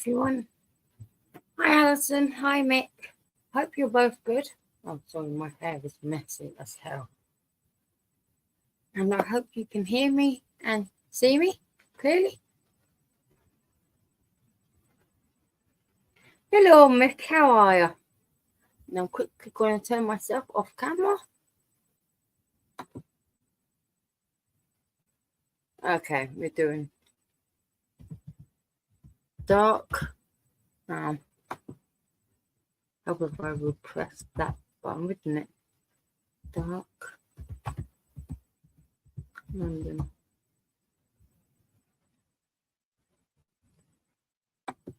everyone. Hi, Alison. Hi, Mick. Hope you're both good. Oh, sorry, my hair is messy as hell. And I hope you can hear me and see me clearly. Hello, Mick. How are you? Now, I'm quickly going to turn myself off camera. Okay, we're doing dark. How if I would press that button, wouldn't it? Dark London.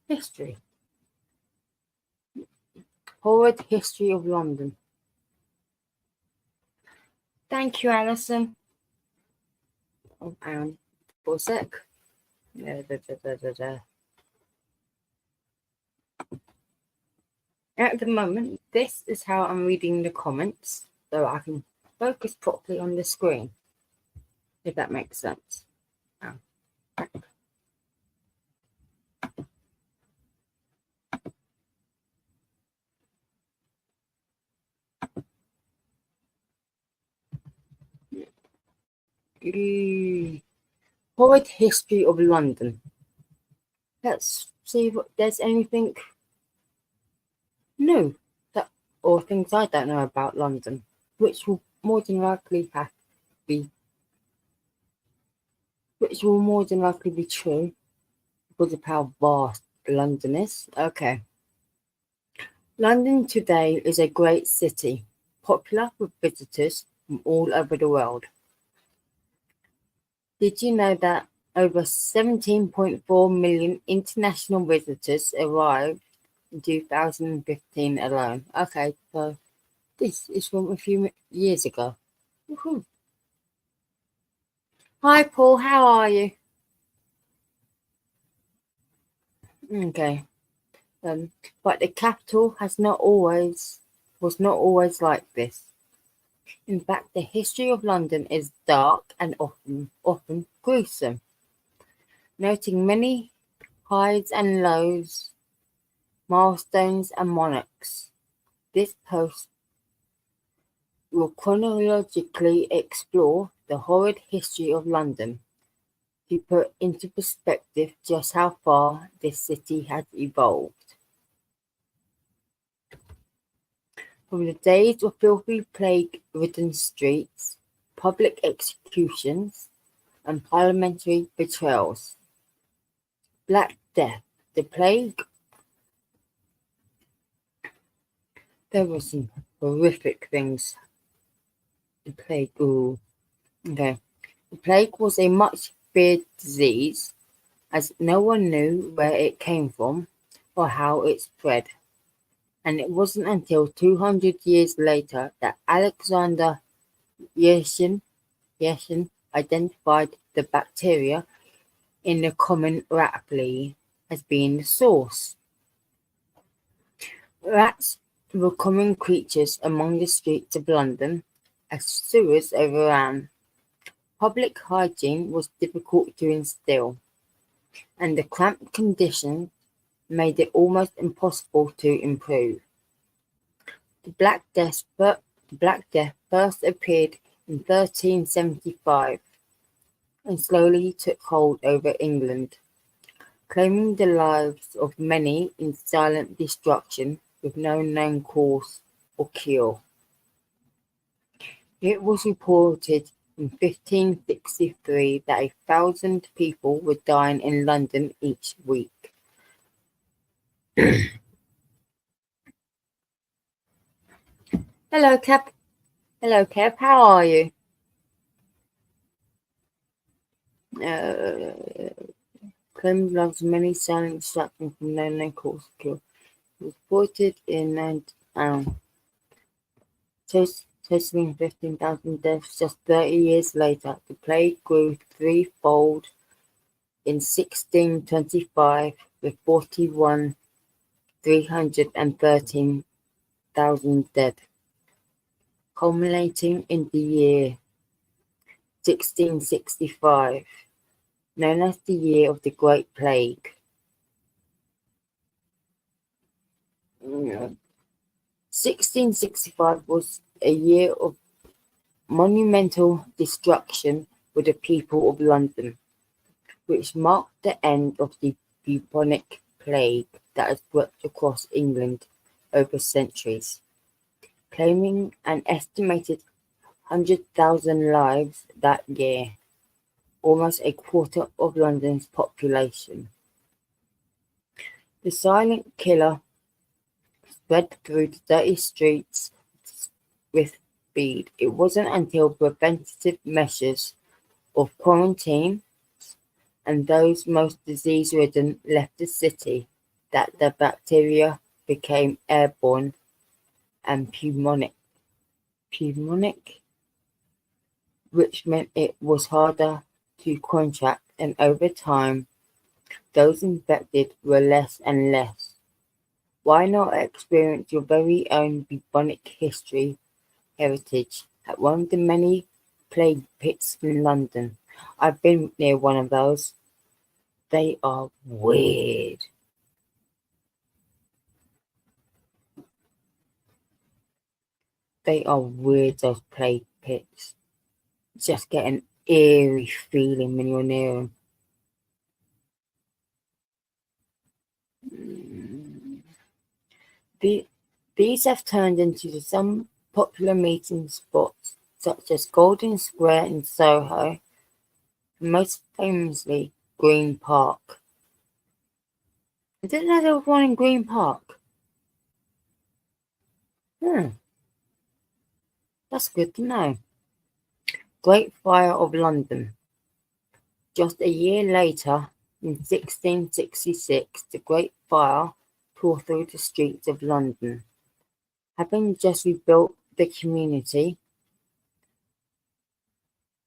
History. Horrid history of London. Thank you, Alison. Oh, hang on for a sec. At the moment, this is how I'm reading the comments, so I can focus properly on the screen, if that makes sense. Oh. Horrid history of London. Let's see if there's anything new or things I don't know about London, which will more than likely be true because of how vast London is. Okay. London today is a great city, popular with visitors from all over the world. Did you know that over 17.4 million international visitors arrived in 2015 alone? Okay, so this is from a few years ago. Woohoo. Hi, Paul, how are you? Okay. But the capital was not always like this. In fact, the history of London is dark and often gruesome, noting many highs and lows, milestones and monarchs. This post will chronologically explore the horrid history of London to put into perspective just how far this city has evolved. From the days of filthy plague-ridden streets, public executions, and parliamentary betrayals. Black Death, the plague. There were some horrific things. The plague, ooh. Okay. The plague was a much feared disease, as no one knew where it came from or how it spread. And it wasn't until 200 years later that Alexander Yersin identified the bacteria in the common rat flea as being the source. Rats were common creatures among the streets of London as sewers overran. Public hygiene was difficult to instill, and the cramped conditions made it almost impossible to improve. The Black Death first appeared in 1375 and slowly took hold over England, claiming the lives of many in silent destruction with no known cause or cure. It was reported in 1563 that 1,000 people were dying in London each week. Hello, Kev. Hello, Kev. How are you? Claimed loves many silent destruction from no known cause or cure. Reported in totaling 15,000 deaths just 30 years later. The plague grew threefold in 1625 with 313,000 dead, culminating in the year 1665, known as the Year of the Great Plague. 1665 was a year of monumental destruction for the people of London, which marked the end of the bubonic plague that had swept across England over centuries, claiming an estimated 100,000 lives that year, almost a quarter of London's population. The silent killer spread through the dirty streets with speed. It wasn't until preventative measures of quarantine and those most disease-ridden left the city that the bacteria became airborne and pneumonic, which meant it was harder to contract, and over time, those infected were less and less. Why not experience your very own bubonic heritage at one of the many plague pits in London? I've been near one of those. They are weird. They are weird, those plague pits. Just get an eerie feeling when you're near them. These have turned into some popular meeting spots, such as Golden Square in Soho, and most famously Green Park. I didn't know there was one in Green Park. That's good to know. Great Fire of London. Just a year later, in 1666, the Great Fire tore through the streets of London. Having just rebuilt the community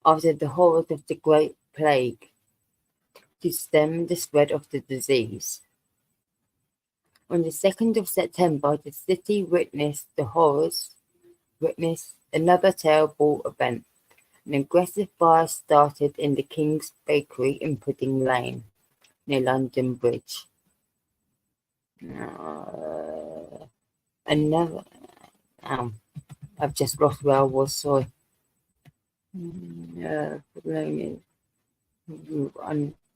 after the horrors of the Great Plague to stem the spread of the disease. On the 2nd of September, the city witnessed another terrible event. An aggressive fire started in the King's Bakery in Pudding Lane, near London Bridge. I've just lost where I was, sorry.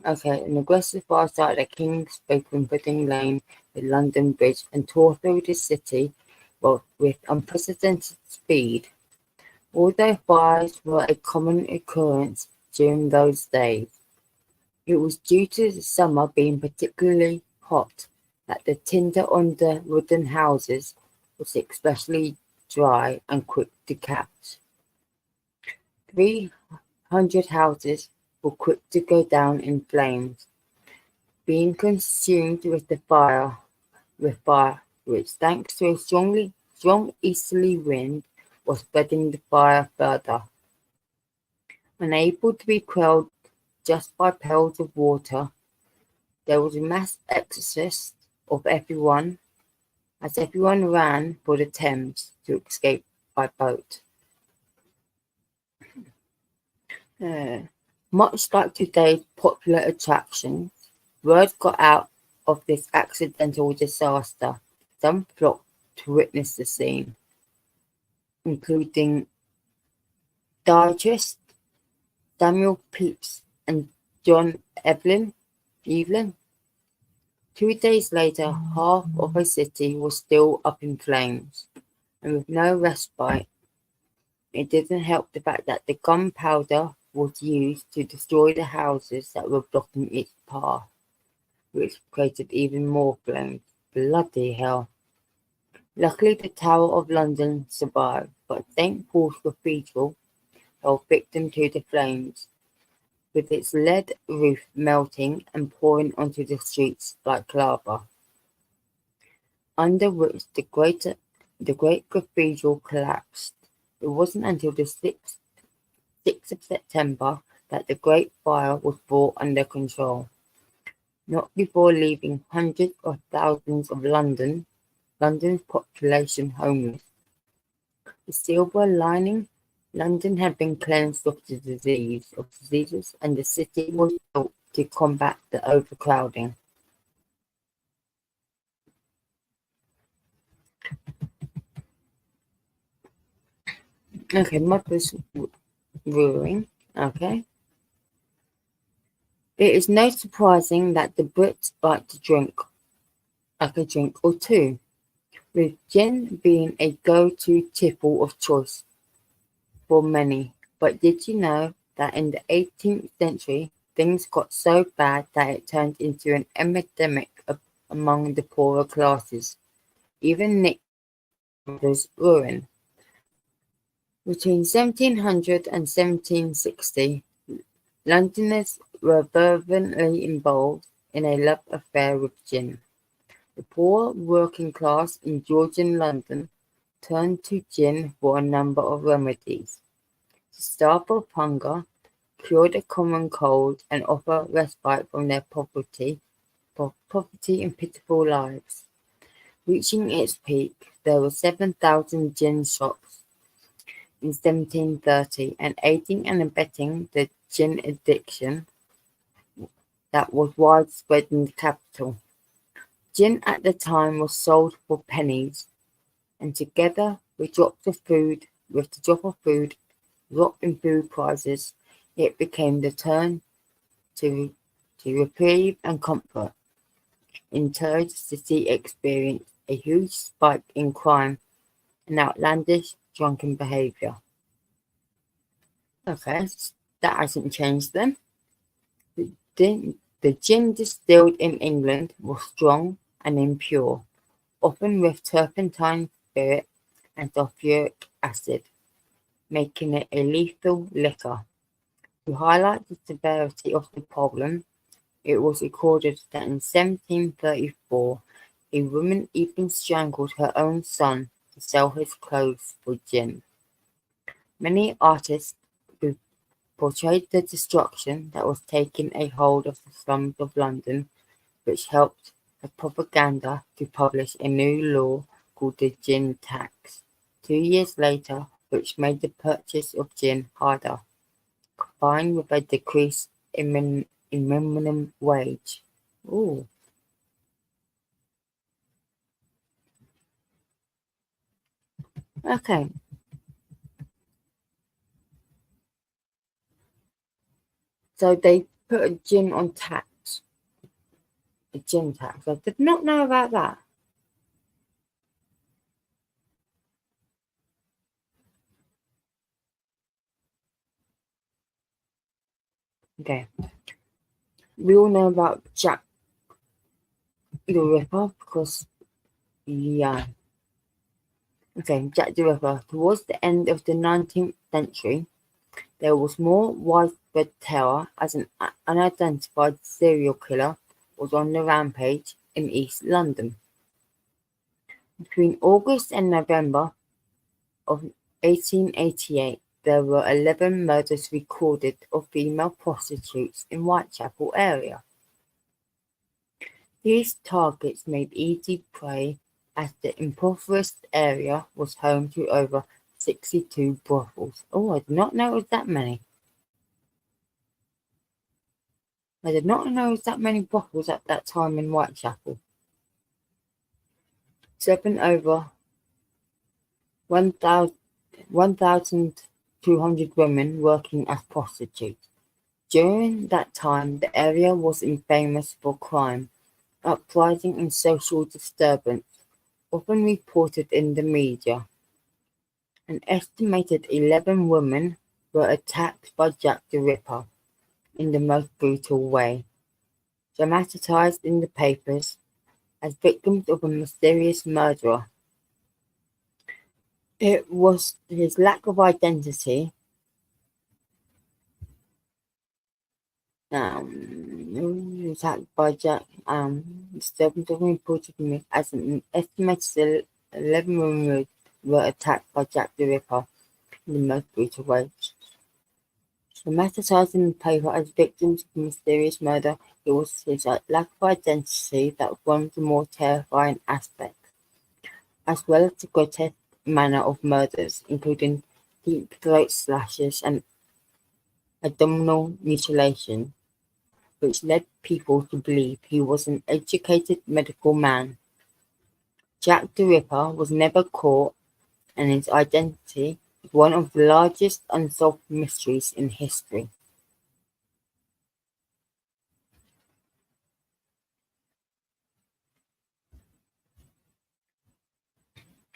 Okay, an aggressive fire started at King's Bakery in Pudding Lane, the London Bridge, and tore through the city with unprecedented speed. Although fires were a common occurrence during those days, it was due to the summer being particularly hot that the tinder on the wooden houses was especially dry and quick to catch. 300 houses were quick to go down in flames, being consumed with fire, which, thanks to a strong easterly wind, was spreading the fire further. Unable to be quelled just by pails of water, there was a mass exodus of everyone, as everyone ran for the Thames to escape by boat. Much like today's popular attractions, word got out of this accidental disaster. Some flocked to witness the scene, including diarist Samuel Pepys and John Evelyn. 2 days later, half of a city was still up in flames, and with no respite. It didn't help the fact that the gunpowder was used to destroy the houses that were blocking its path, which created even more flames. Bloody hell. Luckily, the Tower of London survived, but St. Paul's Cathedral fell victim to the flames, with its lead roof melting and pouring onto the streets like lava, under which the great cathedral collapsed. It wasn't until the 6th of September that the Great Fire was brought under control, not before leaving hundreds of thousands of London's population homeless. The silver lining: London had been cleansed of the diseases, and the city was built to combat the overcrowding. Okay, mothers ruling. Okay. It is no surprising that the Brits like to drink, like a drink or two, with gin being a go-to tipple of choice for many. But did you know that in the 18th century, things got so bad that it turned into an epidemic among the poorer classes? Even Nick was ruin. Between 1700 and 1760, Londoners were fervently involved in a love affair with gin. The poor working class in Georgian London turned to gin for a number of remedies: to starve of hunger, cure the common cold, and offer respite from their poverty and pitiful lives. Reaching its peak, there were 7,000 gin shops in 1730, and aiding and abetting the gin addiction that was widespread in the capital. Gin at the time was sold for pennies, and together with the drop of food, drop in food prices, it became the turn to reprieve and comfort. In turn, the city experienced a huge spike in crime and outlandish drunken behaviour. Okay, that hasn't changed then. The gin distilled in England was strong and impure, often with turpentine spirit and sulfuric acid, making it a lethal liquor. To highlight the severity of the problem, it was recorded that in 1734 a woman even strangled her own son to sell his clothes for gin. Many artists portrayed the destruction that was taking a hold of the slums of London, which helped the propaganda to publish a new law called the Gin Tax 2 years later, which made the purchase of gin harder, combined with a decrease in minimum wage. Ooh. Okay, so they put a gin on tax, a gin tax. I did not know about that. Okay, we all know about Jack the Ripper because, yeah. Okay, Jack the Ripper. Towards the end of the 19th century, there was more widespread terror as an unidentified serial killer was on the rampage in East London. Between August and November of 1888, there were 11 murders recorded of female prostitutes in Whitechapel area. These targets made easy prey as the impoverished area was home to over 62 brothels. Oh, I did not know it was that many. I did not know there was that many brothels at that time in Whitechapel. 7 over 1,200 women working as prostitutes. During that time, the area was infamous for crime, uprising and social disturbance, often reported in the media. An estimated 11 women were attacked by Jack the Ripper in the most brutal way, dramatized in the papers as victims of a mysterious murderer. It was his lack of identity attacked by Jack disturbance of reported me as an estimated 11 women were attacked by Jack the Ripper in the most brutal way. Dramatized in the paper as victims of mysterious murder, it was his lack of identity that was one of the more terrifying aspects, as well as the grotesque manner of murders, including deep throat slashes and abdominal mutilation, which led people to believe he was an educated medical man. Jack the Ripper was never caught, and his identity is one of the largest unsolved mysteries in history.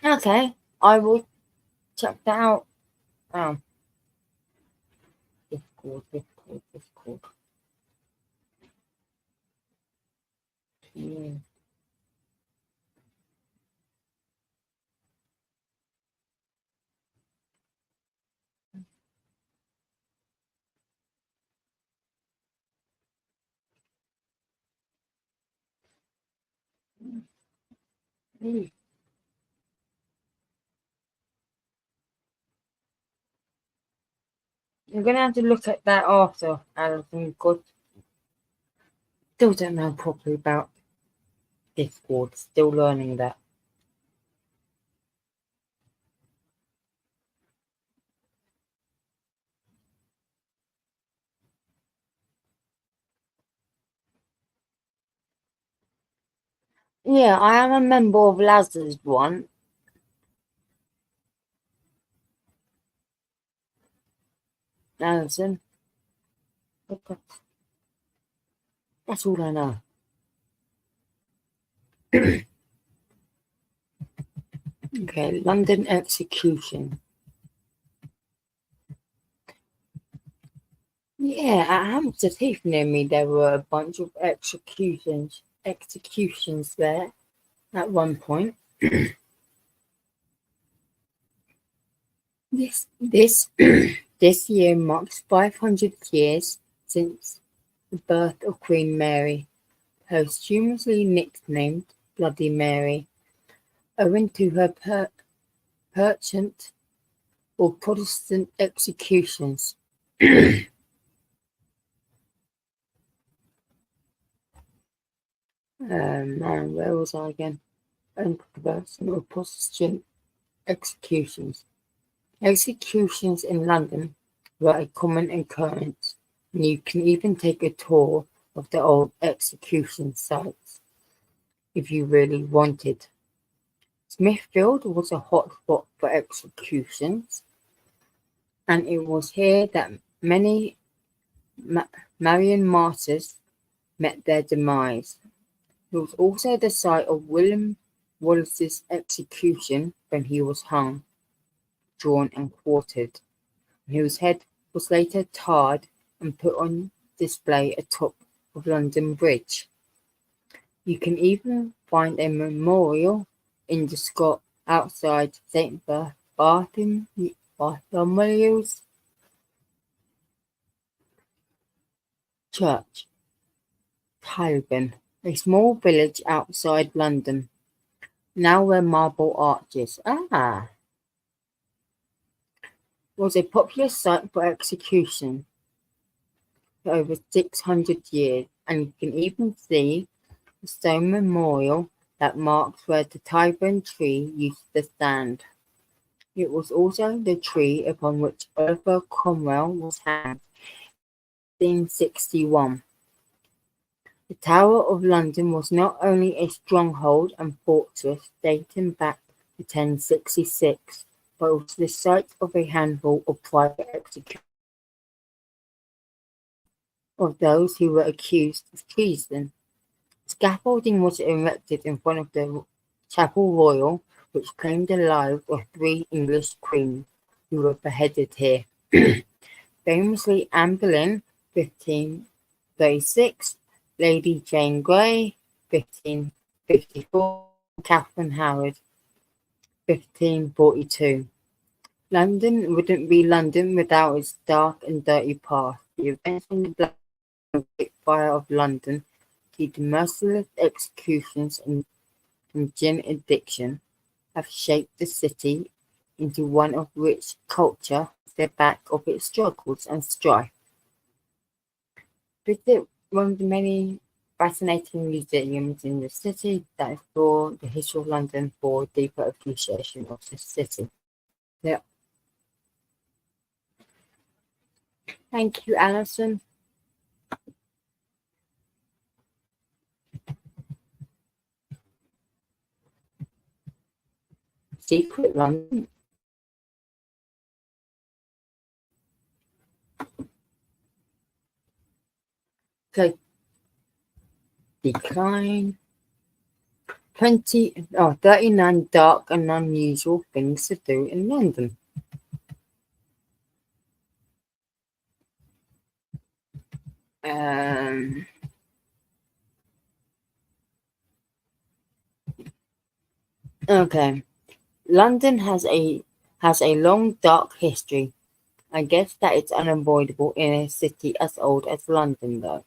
Okay, I will check that out. Oh, Discord. Yeah. Mm. I'm gonna have to look at that after, Alison. God, still don't know properly about Discord. Still learning that. Yeah, I am a member of Lazarus one. Alison. Okay. That's all I know. Okay, London execution. Yeah, at Hampstead Heath near me, there were a bunch of executions there at one point. This this year marks 500 years since the birth of Queen Mary, posthumously nicknamed Bloody Mary, owing to her penchant for Protestant executions. Man, where was I again? Uncontroversial Protestant executions. Executions in London were a common occurrence, and you can even take a tour of the old execution sites if you really wanted. Smithfield was a hotspot for executions, and it was here that many Marian martyrs met their demise. It was also the site of William Wallace's execution when he was hung, drawn and quartered, whose head was later tarred and put on display atop of London Bridge. You can even find a memorial in the Scot outside St. Bartholomew's Church, Tyburn, a small village outside London, now where Marble Arches was a popular site for execution for over 600 years, and you can even see a stone memorial that marks where the Tyburn tree used to stand. It was also the tree upon which Oliver Cromwell was hanged in 1661. The Tower of London was not only a stronghold and fortress dating back to 1066, but also the site of a handful of private executions of those who were accused of treason. Scaffolding was erected in front of the Chapel Royal, which claimed the lives of 3 English queens who were beheaded here. Famously Anne Boleyn, 1536, Lady Jane Grey, 1554, Catherine Howard, 1542. London wouldn't be London without its dark and dirty past. The events in the Black and White Fire of London, the merciless executions and gin addiction have shaped the city into one of which culture is the back of its struggles and strife. Visit one of the many fascinating museums in the city that explore the history of London for a deeper appreciation of the city. Yeah. Thank you, Alison. Secret London. Okay, decline. 39 dark and unusual things to do in London. Okay. London has a long dark history. I guess that it's unavoidable in a city as old as London though.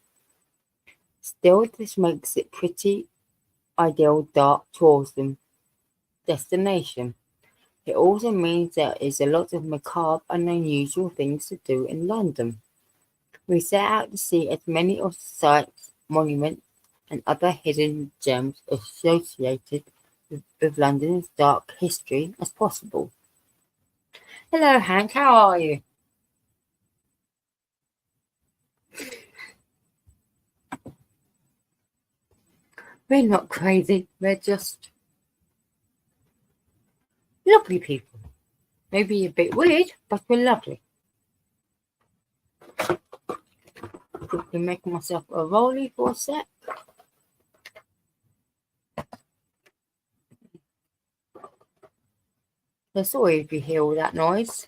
Still, this makes it pretty ideal dark tourism destination. It also means there is a lot of macabre and unusual things to do in London. We set out to see as many of the sites, monuments, and other hidden gems associated with London's dark history as possible. Hello, Hank. How are you? We're not crazy. We're just lovely people. Maybe a bit weird, but we're lovely. Quickly make myself a rollie for a sec. So sorry if you hear all that noise.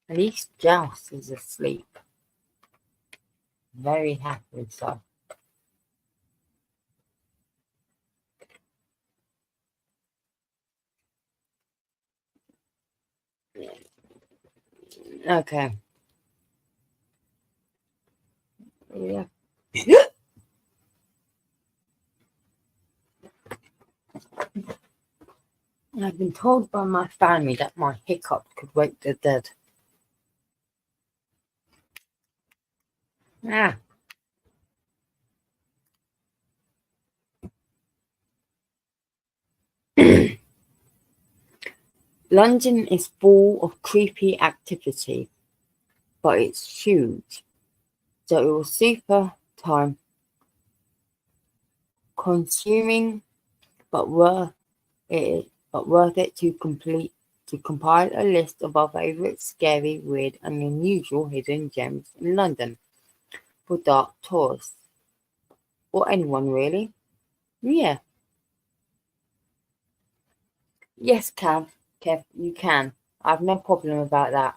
At least Joust is asleep. Very happily so. Okay. Yeah. I've been told by my family that my hiccup could wake the dead. Ah. London is full of creepy activity, but it's huge, so it was super time consuming, but worth it to compile a list of our favourite scary, weird, and unusual hidden gems in London for dark tourists or anyone really. Yeah, yes, Kev, you can. I have no problem about that.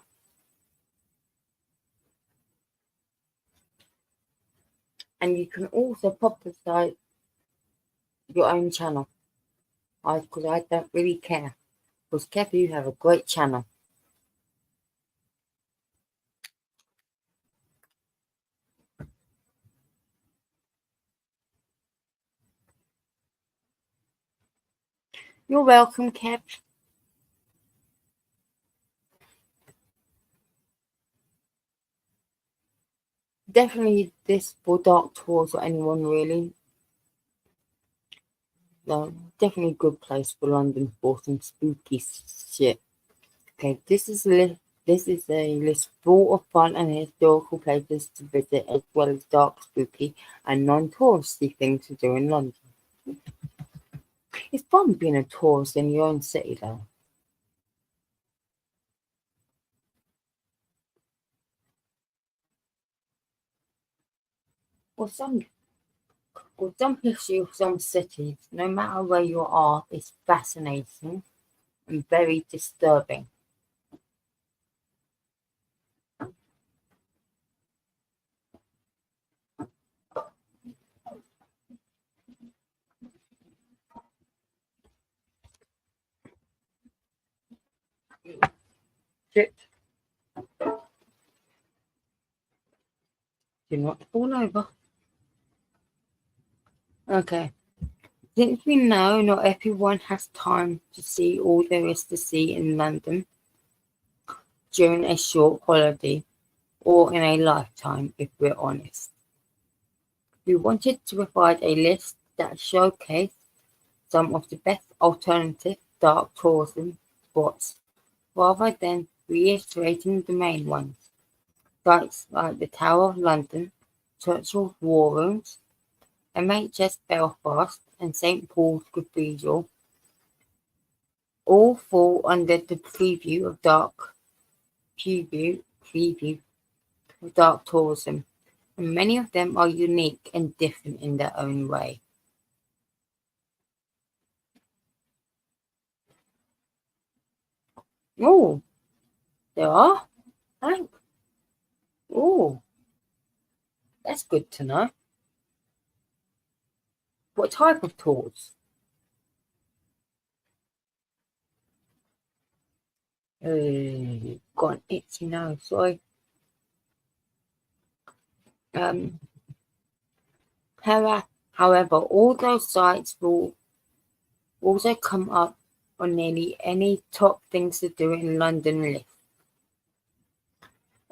And you can also publicise your own channel. Because I don't really care. Because Kev, you have a great channel. You're welcome, Kev. Definitely this for dark tours or anyone really. No, definitely a good place for London for some spooky shit. Okay, this is a list full of fun and historical places to visit, as well as dark, spooky, and non-touristy things to do in London. It's fun being a tourist in your own city, though. Or some history of some cities, no matter where you are, is fascinating and very disturbing. Shit, do not fall over. Okay. Since we know not everyone has time to see all there is to see in London during a short holiday or in a lifetime, if we're honest, we wanted to provide a list that showcased some of the best alternative dark tourism spots rather than reiterating the main ones. Sites like the Tower of London, Churchill War Rooms, MHS Belfast, and St Paul's Cathedral All fall under the preview of dark tourism, and many of them are unique and different in their own way. Oh, there are? Thank. Oh, that's good to know. What type of tours? Got an itchy nose, sorry. Um, however, all those sites will also come up on nearly any top things to do in London list,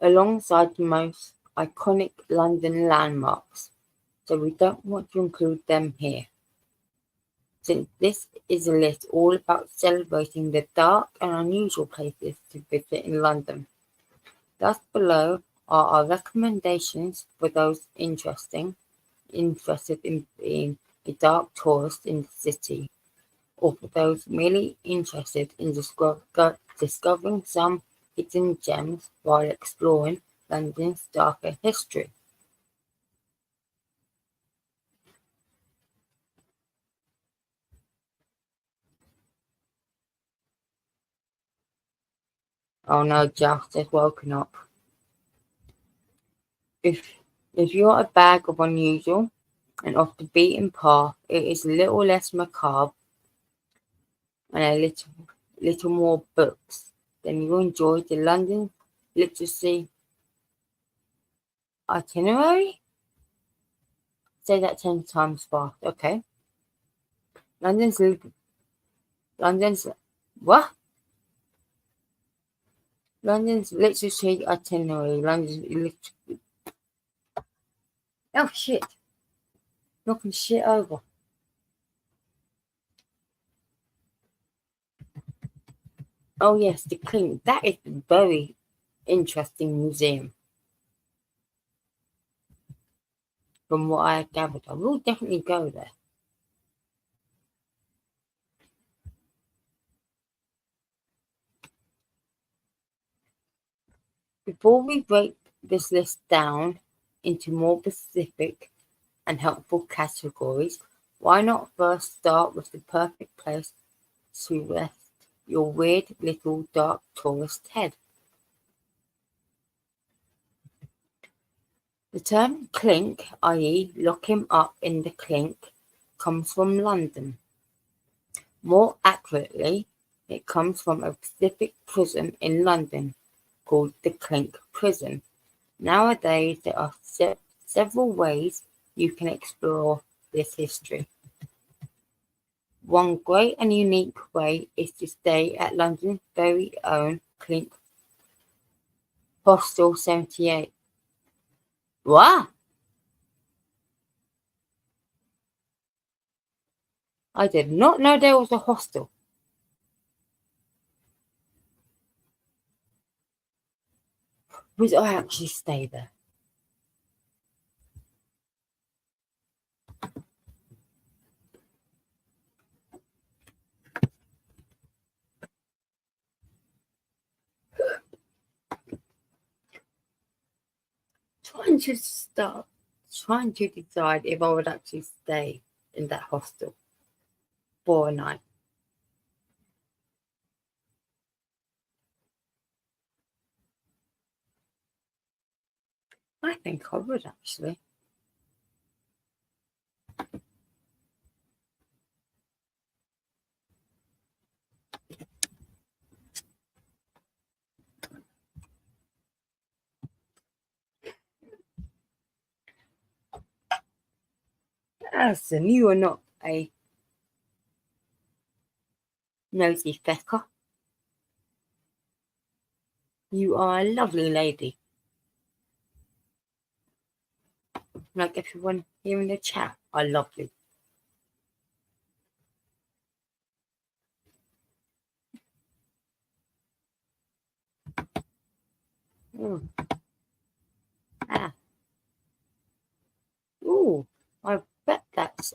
alongside the most iconic London landmarks, so we don't want to include them here, since this is a list all about celebrating the dark and unusual places to visit in London. Thus below are our recommendations for those interested in being a dark tourist in the city, or for those merely interested in discovering some hidden gems while exploring London's darker history. Oh no, Just has woken up. If if you're a bag of unusual and off the beaten path, it is a little less macabre and a little more books, then you enjoy the London literacy itinerary. Say that 10 times fast. Okay. London's London's what? London's literacy itinerary. Oh shit! Knocking shit over. Oh yes, the Clink. That is a very interesting museum. From what I have gathered, I will definitely go there. Before we break this list down into more specific and helpful categories, why not first start with the perfect place to rest your weird little dark tourist head? The term clink, i.e., lock him up in the clink, comes from London. More accurately, it comes from a specific prison in London called the Clink Prison. Nowadays, there are several ways you can explore this history. One great and unique way is to stay at London's very own Clink Hostel 78. What? I did not know there was a hostel. Would I actually stay there? Trying to decide if I would actually stay in that hostel for a night. I think I would actually. Alison, you are not a nosy fecker. You are a lovely lady. Like everyone here in the chat are lovely. Mm. Ah. Ooh, I bet that's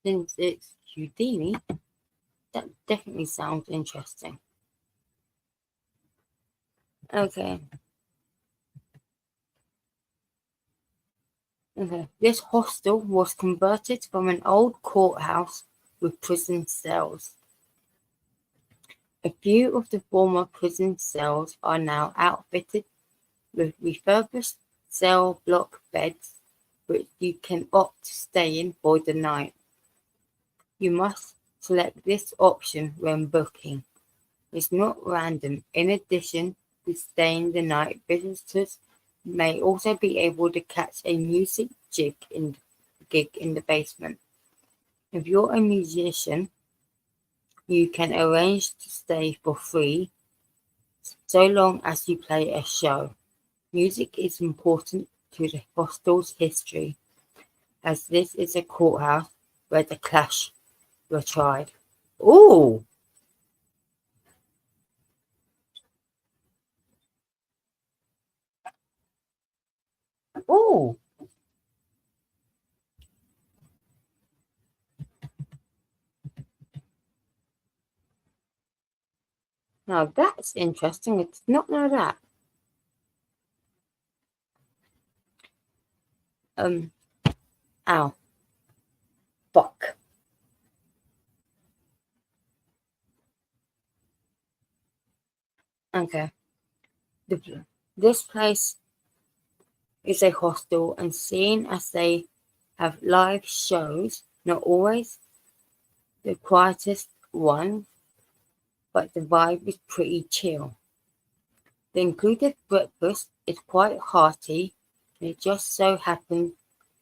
since it's Houdini. That definitely sounds interesting. Okay, okay. This hostel was converted from an old courthouse with prison cells. A few of the former prison cells are now outfitted with refurbished cell block beds, which you can opt to stay in for the night. You must select this option when booking. It's not random. In addition to staying the night, visitors may also be able to catch a music gig in the basement. If you're a musician, you can arrange to stay for free so long as you play a show. Music is important to the hostel's history, as this is a courthouse where the Clash were tried. Ooh, ooh. Now that's interesting. I did not know that. Um, ow, fuck. Okay. The, this place is a hostel, and seeing as they have live shows, not always the quietest one, but the vibe is pretty chill. The included breakfast is quite hearty, and it just so happens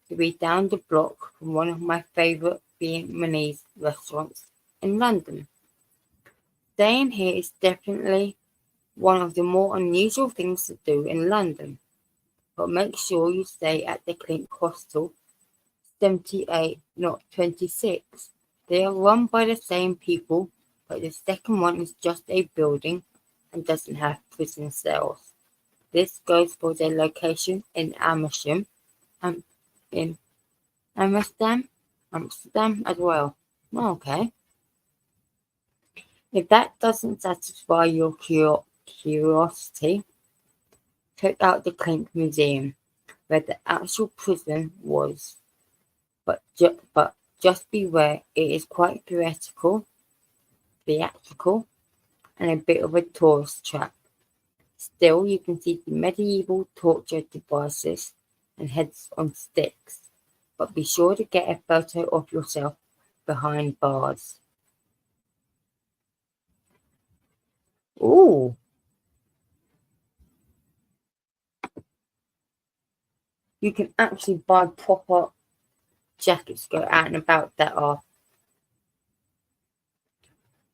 to be down the block from one of my favourite Vietnamese restaurants in London. Staying here is definitely one of the more unusual things to do in London, but make sure you stay at the Clink Hostel 78, not 26. They are run by the same people, but the second one is just a building and doesn't have prison cells. This goes for their location in Amersham and in Amsterdam as well. Okay. If that doesn't satisfy your curiosity, check out the Clink Museum, where the actual prison was. But just beware, it is quite theatrical, and a bit of a tourist trap. Still, you can see the medieval torture devices and heads on sticks, but be sure to get a photo of yourself behind bars. Ooh, you can actually buy proper jackets to go out and about that are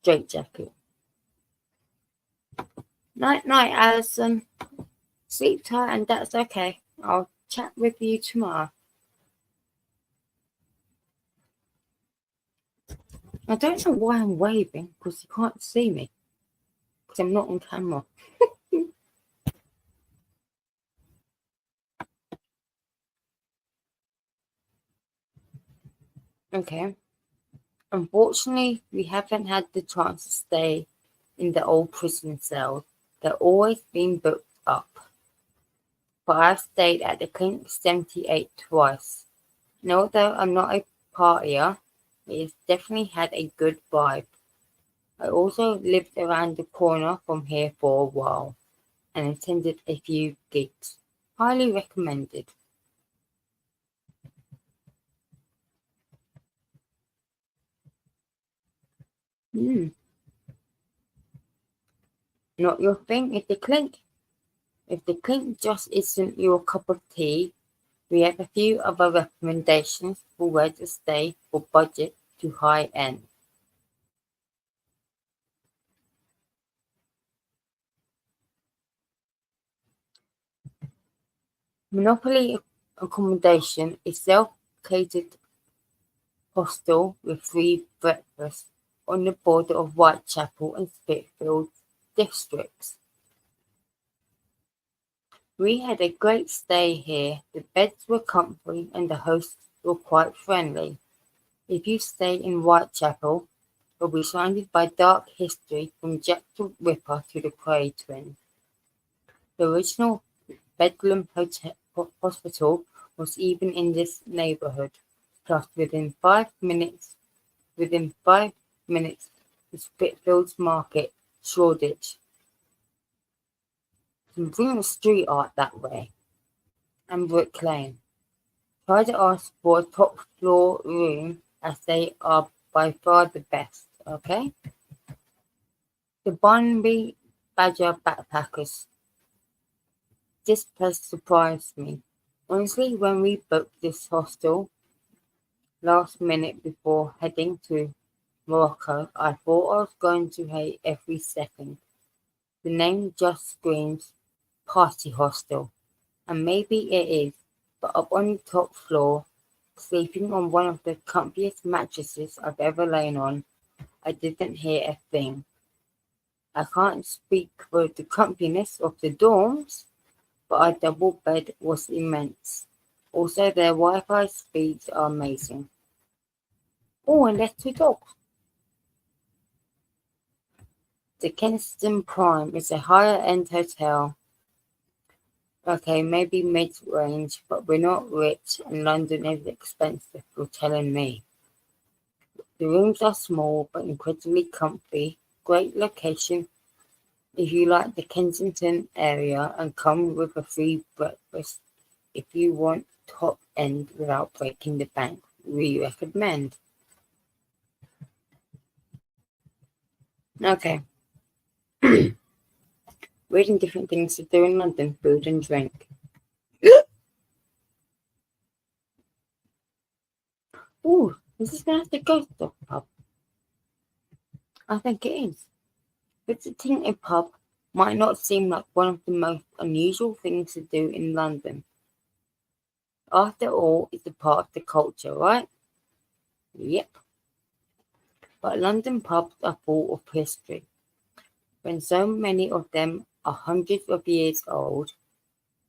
straight jacket. Night, night, Alison. Sleep tight, and that's okay. I'll chat with you tomorrow. I don't know why I'm waving because you can't see me because I'm not on camera. Okay. Unfortunately, we haven't had the chance to stay in the old prison cells. They're always being booked up. But I've stayed at the Clink 78 twice. And although I'm not a partier, it has definitely had a good vibe. I also lived around the corner from here for a while and attended a few gigs. Highly recommended. Hmm. Not your thing if the clink. If the clink just isn't your cup of tea, we have a few other recommendations for where to stay for budget to high end. Monopoly accommodation is self-catered hostel with free breakfast on the border of Whitechapel and Spitfield districts. We had a great stay here. The beds were comfy and the hosts were quite friendly. If you stay in Whitechapel, will be surrounded by dark history from Jack the Ripper to the Cray twins. The original Bedlam Hospital was even in this neighborhood. Plus, within 5 minutes, the Spitfields Market, Shoreditch. Some brilliant street art that way. And Brick Lane. Try to ask for a top floor room as they are by far the best, okay? The Barnaby Badger Backpackers. This place surprised me. Honestly, when we booked this hostel last minute before heading to Morocco, I thought I was going to hate every second. The name just screams party hostel, and maybe it is, but up on the top floor, sleeping on one of the comfiest mattresses I've ever lain on, I didn't hear a thing. I can't speak for the comfiness of the dorms, but our double bed was immense. Also, their Wi-Fi speeds are amazing. Oh, and there's 2 dogs. The Kensington Prime is a higher-end hotel. Okay, maybe mid-range, but we're not rich and London is expensive, you're telling me. The rooms are small but incredibly comfy. Great location if you like the Kensington area and come with a free breakfast if you want top end without breaking the bank. We recommend. Okay. Reading different things to do in London, food and drink. Ooh, is this going to have to go to the pub? I think it is. Visiting a pub might not seem like one of the most unusual things to do in London. After all, it's a part of the culture, right? Yep. But London pubs are full of history. When so many of them are hundreds of years old,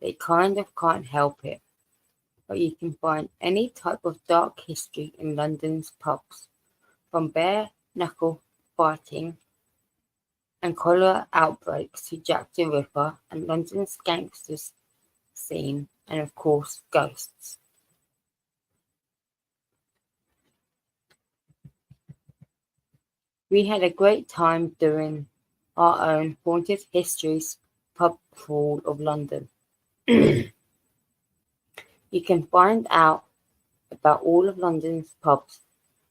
they kind of can't help it. But you can find any type of dark history in London's pubs, from bare-knuckle fighting and cholera outbreaks to Jack the Ripper and London's gangsters scene, and of course, ghosts. We had a great time doing our own Haunted Histories pub crawl of London. You can find out about all of London's pubs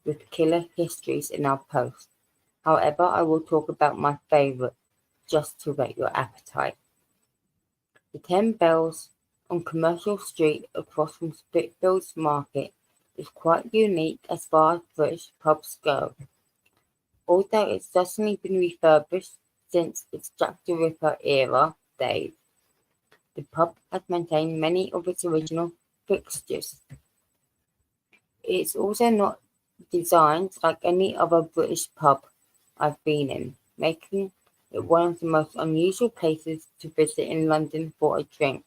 with killer histories in our post. However, I will talk about my favourite just to whet your appetite. The 10 Bells on Commercial Street across from Spitfields Market is quite unique as far as British pubs go. Although it's certainly been refurbished since its Jack the Ripper era days, the pub has maintained many of its original fixtures. It's also not designed like any other British pub I've been in, making it one of the most unusual places to visit in London for a drink.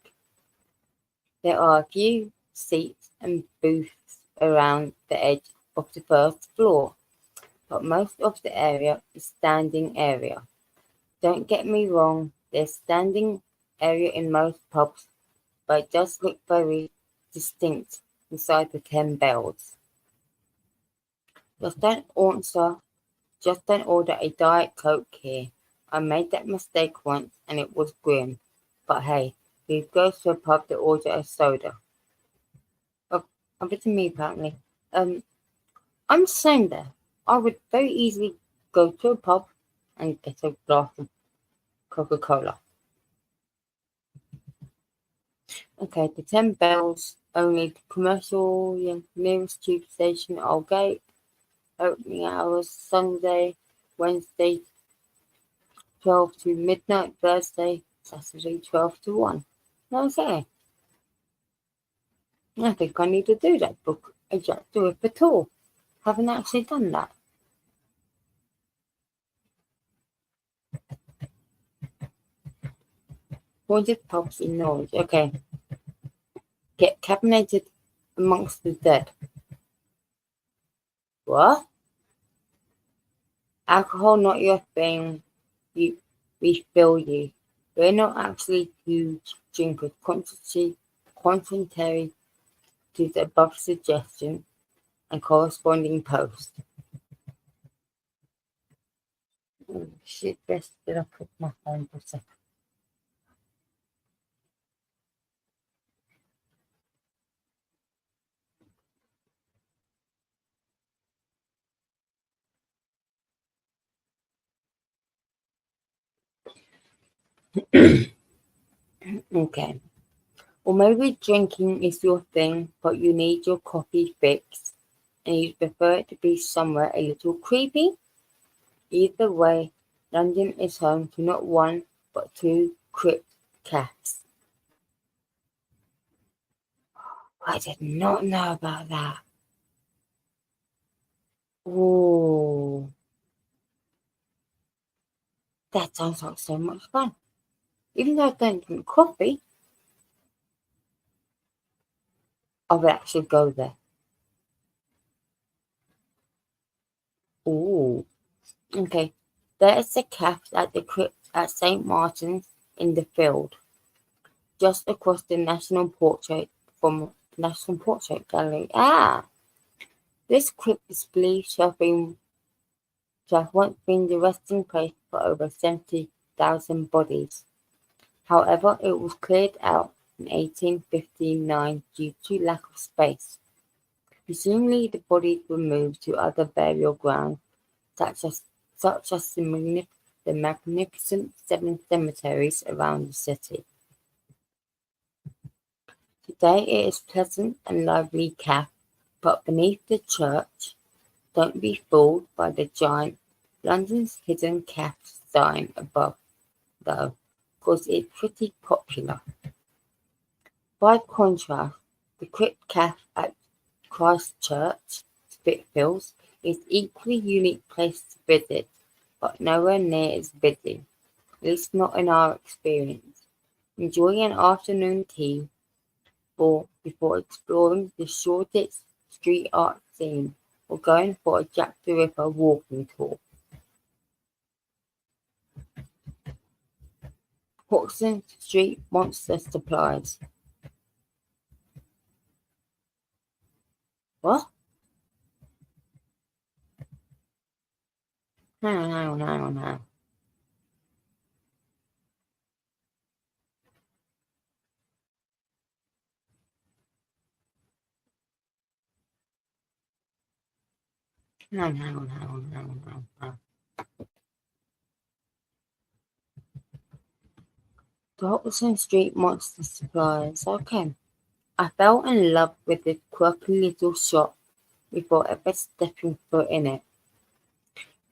There are a few seats and booths around the edge of the first floor, but most of the area is standing area. Don't get me wrong, there's standing area in most pubs, but it does look very distinct inside the 10 Bells. Just don't order a Diet Coke here. I made that mistake once and it was grim. But hey, who goes to a pub to order a soda? Up to me apparently. I'm the same there. I would very easily go to a pub and get a glass of Coca-Cola. Okay, the 10 Bells, only commercial, nearest tube station, Aldgate. Opening hours Sunday, Wednesday 12 to midnight, Thursday, Saturday 12 to 1. Okay. I think I need to do that, book a Jack the Ripper tour. Haven't actually done that. Haunted pubs in Norwich. Okay. Get cabinated amongst the dead. What? Alcohol not your thing. You, we feel you. We're not actually huge drinkers, contrary to the above suggestion and corresponding post. Oh, shit, best that I put my phone for a second. Okay. Or maybe drinking is your thing, but you need your coffee fix and you prefer it to be somewhere a little creepy. Either way, London is home to not one, but two crypt cats. I did not know about that. Oh, that sounds like so much fun. Even though I don't drink coffee, I would actually go there. Oh, okay. There is a cafe at the crypt at St. Martin's in the Field, just across the National Portrait Gallery. Ah, this crypt is believed to have once been the resting place for over 70,000 bodies. However, it was cleared out in 1859 due to lack of space. Presumably, the bodies were moved to other burial grounds, such as the magnificent seven cemeteries around the city. Today it is pleasant and lively cafe, but beneath the church, don't be fooled by the giant London's Hidden Cafe sign above, though, because it's pretty popular. By contrast, the Crypt Cafe at Christchurch, Spitalfields, is equally unique place to visit, but nowhere near as busy, at least not in our experience. Enjoy an afternoon tea before exploring the Shoreditch street art scene or going for a Jack the Ripper walking tour. Hoxton Street Monster Supplies. What? Hang on. Hang on. The Hoxton Street Monster Supplies. Okay. I fell in love with this quirky little shop before ever stepping foot in it.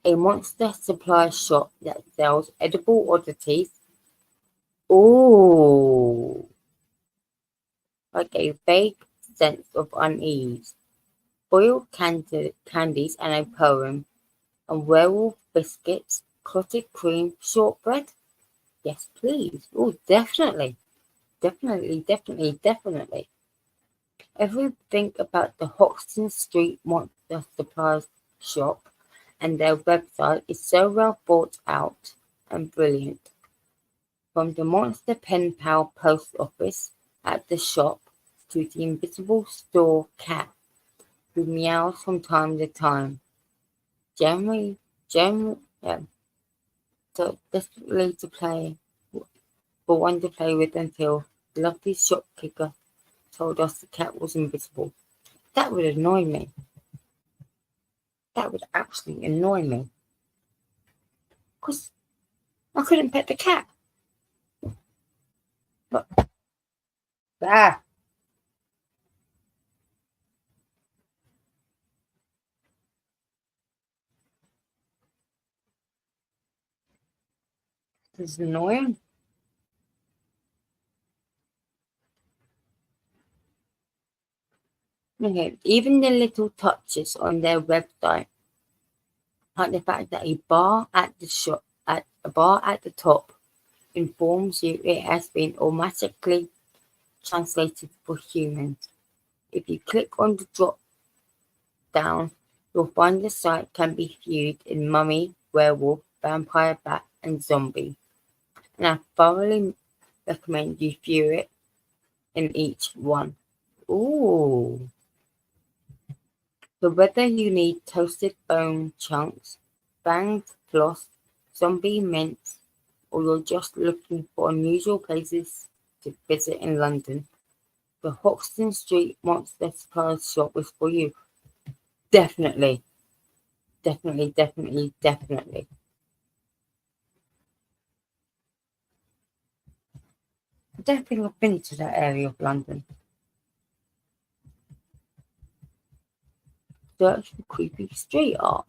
A monster supply shop that sells edible oddities. Ooh, like a vague sense of unease. Boiled candies and a poem, and werewolf biscuits, clotted cream, shortbread. Yes, please. Oh, definitely. Everything about the Hoxton Street Monster Supplies shop and their website is so well thought out and brilliant. From the monster pen pal post office at the shop to the invisible store cat who meows from time to time. Generally, yeah, so desperately to play, for one to play with until the lucky shopkeeper told us the cat was invisible. That would annoy me. That would absolutely annoy me. Because I couldn't pet the cat. But, ah, this is annoying. Okay, even the little touches on their website, like the fact that a bar at the top informs you it has been automatically translated for humans. If you click on the drop down, you'll find the site can be viewed in Mummy werewolf, vampire, bat, and zombie. And I thoroughly recommend you view it in each one. Ooh. So whether you need toasted bone chunks, banged floss, zombie mints, or you're just looking for unusual places to visit in London, the Hoxton Street Monster Surprise Shop is for you. Definitely. Definitely, definitely, definitely. I don't think I've been to that area of London. Search for creepy street art.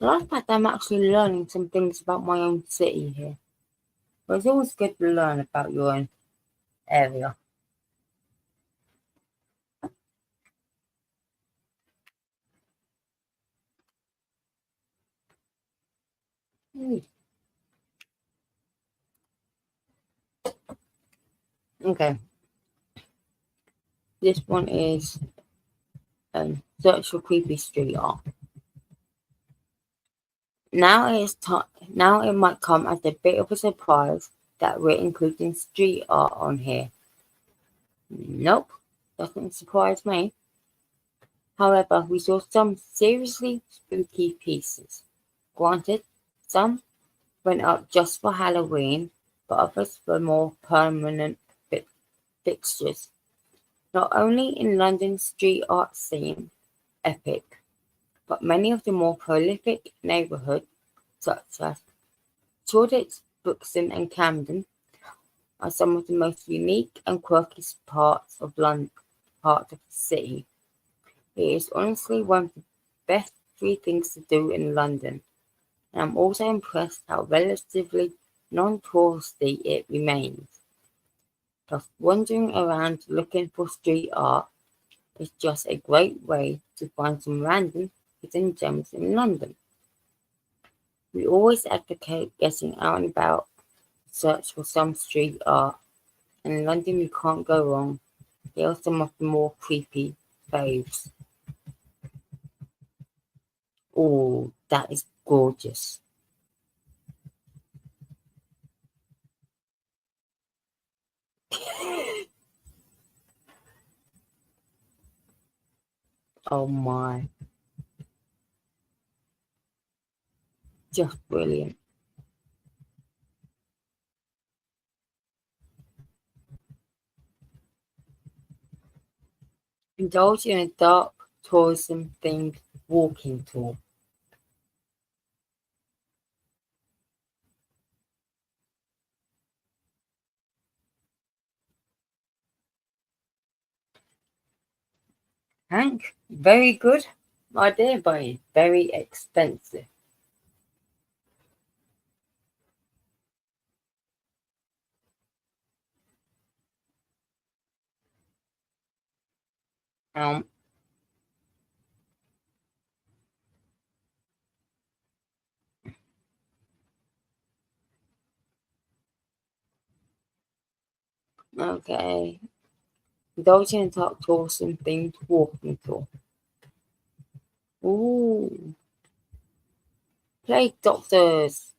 I like that I'm actually learning some things about my own city here. But it's always good to learn about your own area. Mm. Okay, this one is search for creepy street art. Now it might come as a bit of a surprise that we're including street art on here. Nope, doesn't surprise me. However, we saw some seriously spooky pieces. Granted, some went up just for Halloween, but others were more permanent fixtures. Not only in London's street art scene, epic, but many of the more prolific neighbourhoods, such as Shoreditch, Brixton and Camden, are some of the most unique and quirky parts of the city. It is honestly one of the best free things to do in London, and I'm also impressed how relatively non-touristy it remains. Plus, wandering around looking for street art is just a great way to find some random hidden gems in London. We always advocate getting out and about to search for some street art, and in London you can't go wrong. Here are some of the more creepy faves. Oh, that is gorgeous. Oh my, just brilliant. Indulge in a dark tourism themed walking tour. Hank, very good idea, but it's very expensive. Um, okay. Indulge in a dark tourism themed walking tour. Ooh, plague doctors.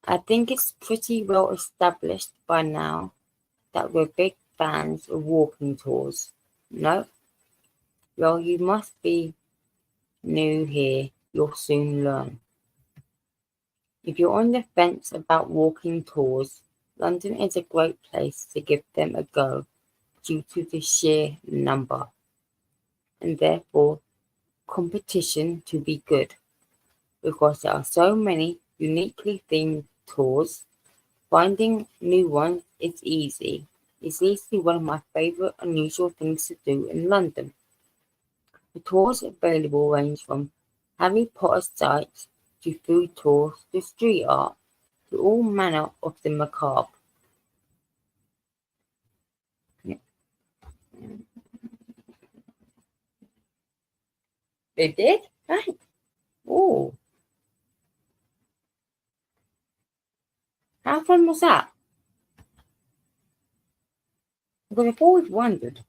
I think it's pretty well established by now that we're big fans of walking tours. No? Well, you must be new here. You'll soon learn. If you're on the fence about walking tours, London is a great place to give them a go due to the sheer number and therefore competition to be good because there are so many uniquely themed tours. Finding new ones is easy. It's easily one of my favourite unusual things to do in London. The tours available range from Harry Potter sites to food tours to street art to all manner of the macabre. Yeah, they did? Right. Oh, how fun was that? Because I've always wondered.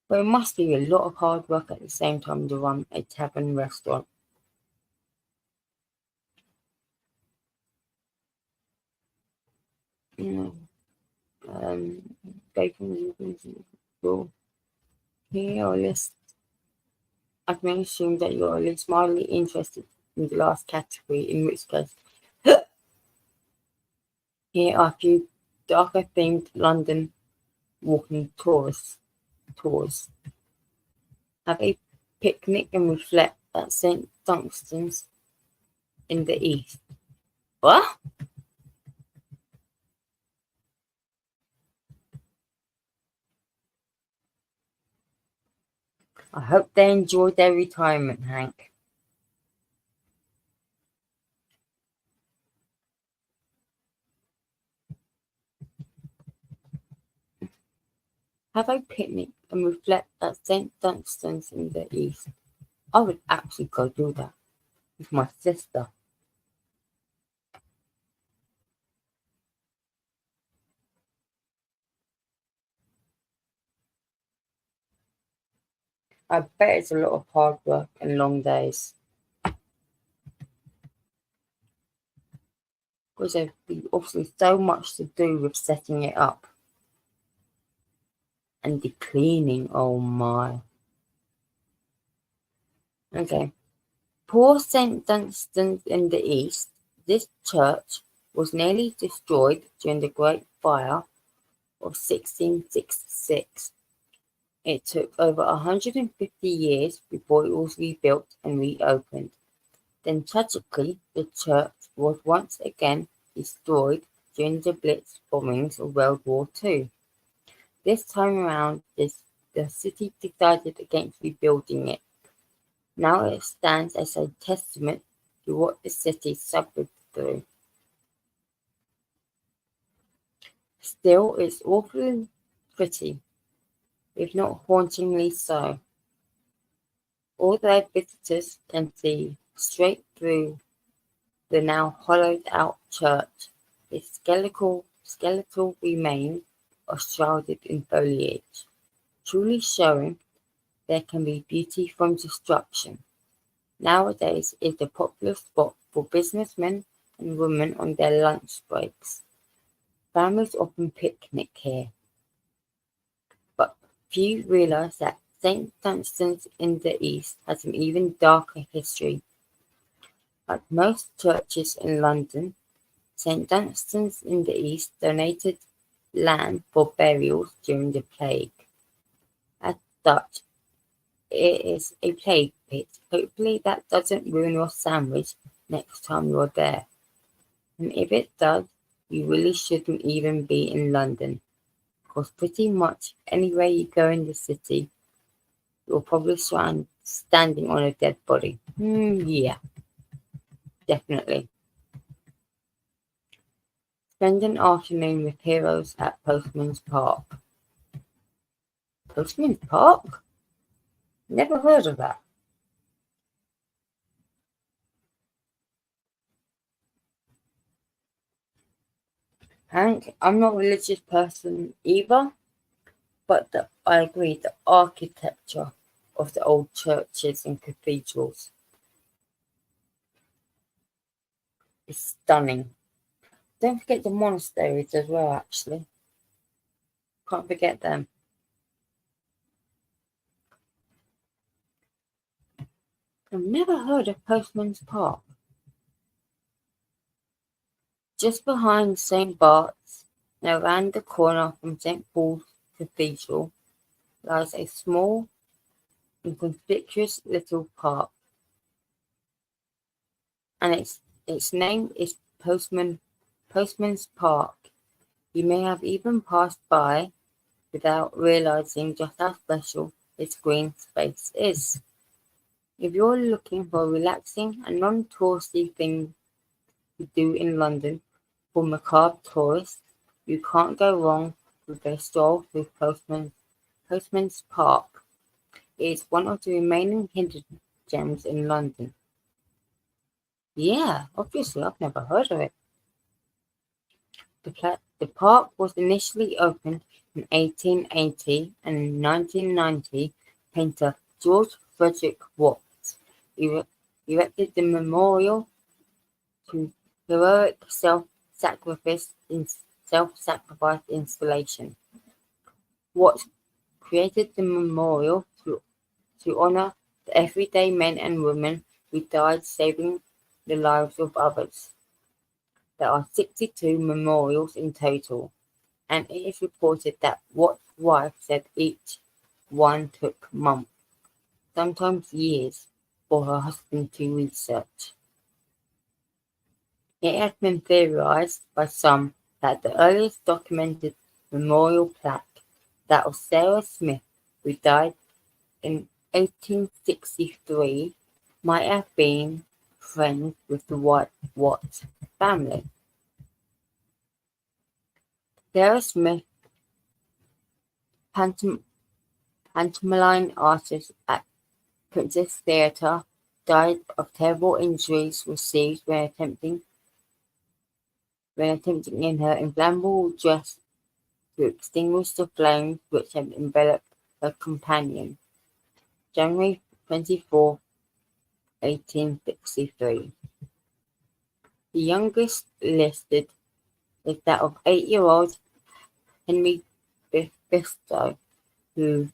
But it must be a lot of hard work at the same time to run a tavern restaurant. You bacon. Well, here are list. I can assume that you're at least mildly interested in the last category, in which case, here are a few darker themed London walking tours. Have a picnic and reflect at St Dunstan's in the east. What? I hope they enjoyed their retirement, Hank. Have a picnic and reflect at St Dunstan's in the east. I would actually go do that with my sister. I bet it's a lot of hard work and long days. Because there'd be obviously so much to do with setting it up. And the cleaning, oh my. Okay. Poor St Dunstan's in the east, this church was nearly destroyed during the Great Fire of 1666. It took over 150 years before it was rebuilt and reopened. Then tragically, the church was once again destroyed during the Blitz bombings of World War II. This time around, the city decided against rebuilding it. Now it stands as a testament to what the city suffered through. Still, it's awfully pretty, if not hauntingly so. Although visitors can see straight through the now hollowed-out church, its skeletal remains are shrouded in foliage, truly showing there can be beauty from destruction. Nowadays it's a popular spot for businessmen and women on their lunch breaks. Families often picnic here, but few realize that St Dunstan's in the east has an even darker history. Like most churches in London, St Dunstan's in the east donated land for burials during the plague. As such, it is a plague pit. Hopefully that doesn't ruin your sandwich next time you're there. And if it does, you really shouldn't even be in London. Because pretty much anywhere you go in the city, you'll probably find standing on a dead body. Yeah, definitely. Spend an afternoon with heroes at Postman's Park. Postman's Park? Never heard of that. Hank, I'm not a religious person either, but I agree the architecture of the old churches and cathedrals is stunning. Don't forget the monasteries as well, actually. Can't forget them. I've never heard of Postman's Park. Just behind St. Bart's and around the corner from St. Paul's Cathedral lies a small, inconspicuous little park, and its name is Postman's Park. You may have even passed by without realizing just how special its green space is. If you're looking for a relaxing and non-touristy thing to do in London for macabre tourists, you can't go wrong with a stroll through Postman's Park. It is one of the remaining hidden gems in London. Yeah, obviously I've never heard of it. The park was initially opened in 1880 and in 1990, painter George Frederick Watts erected the memorial to heroic self-sacrifice installation. Watts created the memorial to honor the everyday men and women who died saving the lives of others. There are 62 memorials in total, and it is reported that Watt's wife said each one took months, sometimes years, for her husband to research. It has been theorized by some that the earliest documented memorial plaque, that of Sarah Smith, who died in 1863, might have been friends with the Watts family. Sarah Smith, pantomime artist at Princess Theatre, died of terrible injuries received when attempting in her inflammable dress to extinguish the flames which had enveloped her companion. January 24, 1863. The youngest listed is that of 8-year-old Henry Bristow, who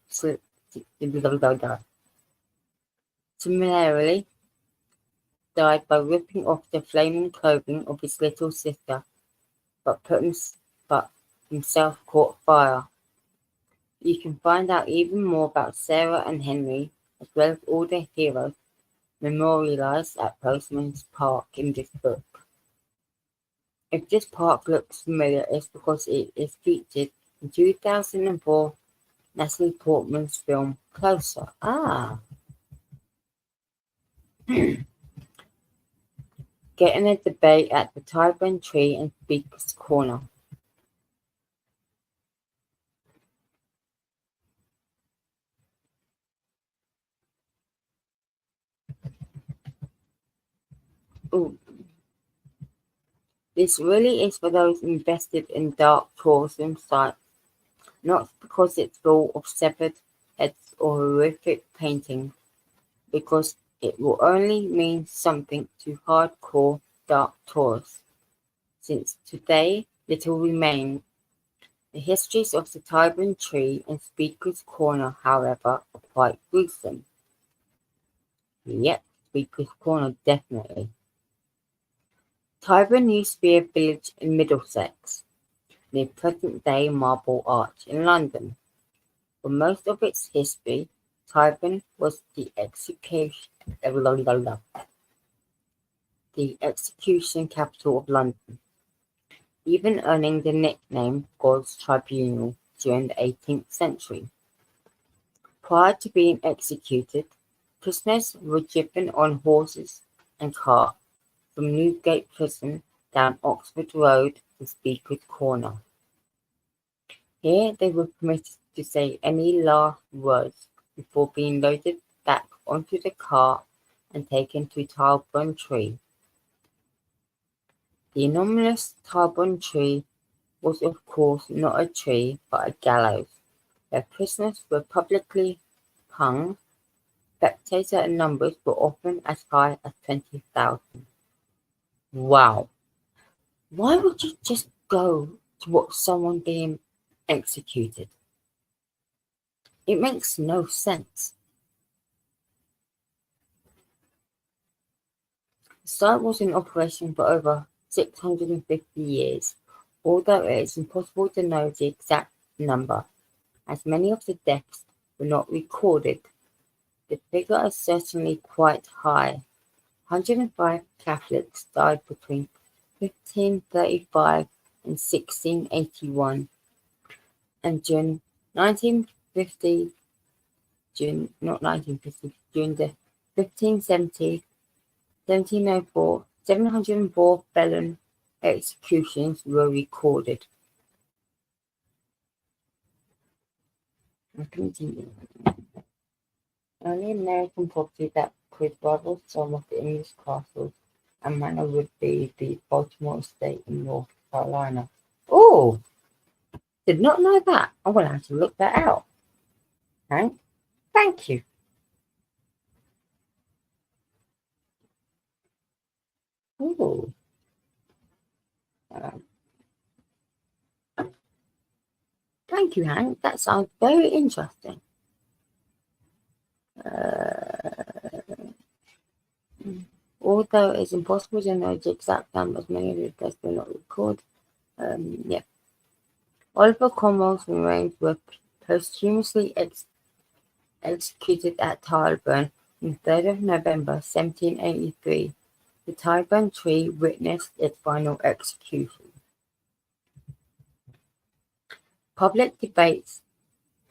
similarly died by ripping off the flaming clothing of his little sister, but himself caught fire. You can find out even more about Sarah and Henry, as well as all their heroes, memorialized at Postman's Park in this book. If this park looks familiar, it's because it is featured in 2004 Natalie Portman's film Closer. Getting a debate at the Tyburn Tree and Speaker's Corner. Ooh. This really is for those invested in dark tourism sites, not because it's full of severed heads or horrific paintings, because it will only mean something to hardcore dark tourists, since today little remains. The histories of the Tyburn Tree and Speaker's Corner, however, are quite gruesome. Yep, Speaker's Corner definitely. Tyburn used to be a village in Middlesex, near present-day Marble Arch in London. For most of its history, Tyburn was the execution capital of London, even earning the nickname God's Tribunal during the 18th century. Prior to being executed, prisoners were driven on horses and carts from Newgate Prison down Oxford Road to Speaker's Corner. Here they were permitted to say any last words before being loaded back onto the cart and taken to Tyburn Tree. The anomalous Tyburn Tree was of course not a tree but a gallows, where prisoners were publicly hung. Spectator numbers were often as high as 20,000. Wow. Why would you just go to watch someone being executed? It makes no sense. The site was in operation for over 650 years, although it is impossible to know the exact number, as many of the deaths were not recorded. The figure is certainly quite high. 105 Catholics died between 1535 and 1681, and during the 1570s, 1704, 704 felon executions were recorded. Only American property that could rival some of the English castles and manor would be the Baltimore estate in North Carolina. Oh, did not know that. I will have to look that out. Thank you. Oh. Thank you, Hank. That sounds very interesting. Although it's impossible to know the exact numbers, many of the deaths were not recorded. Yeah. Oliver Cromwell's remains were posthumously executed at Tyburn on 3rd of November 1783. The Tyburn tree witnessed its final execution. Public debates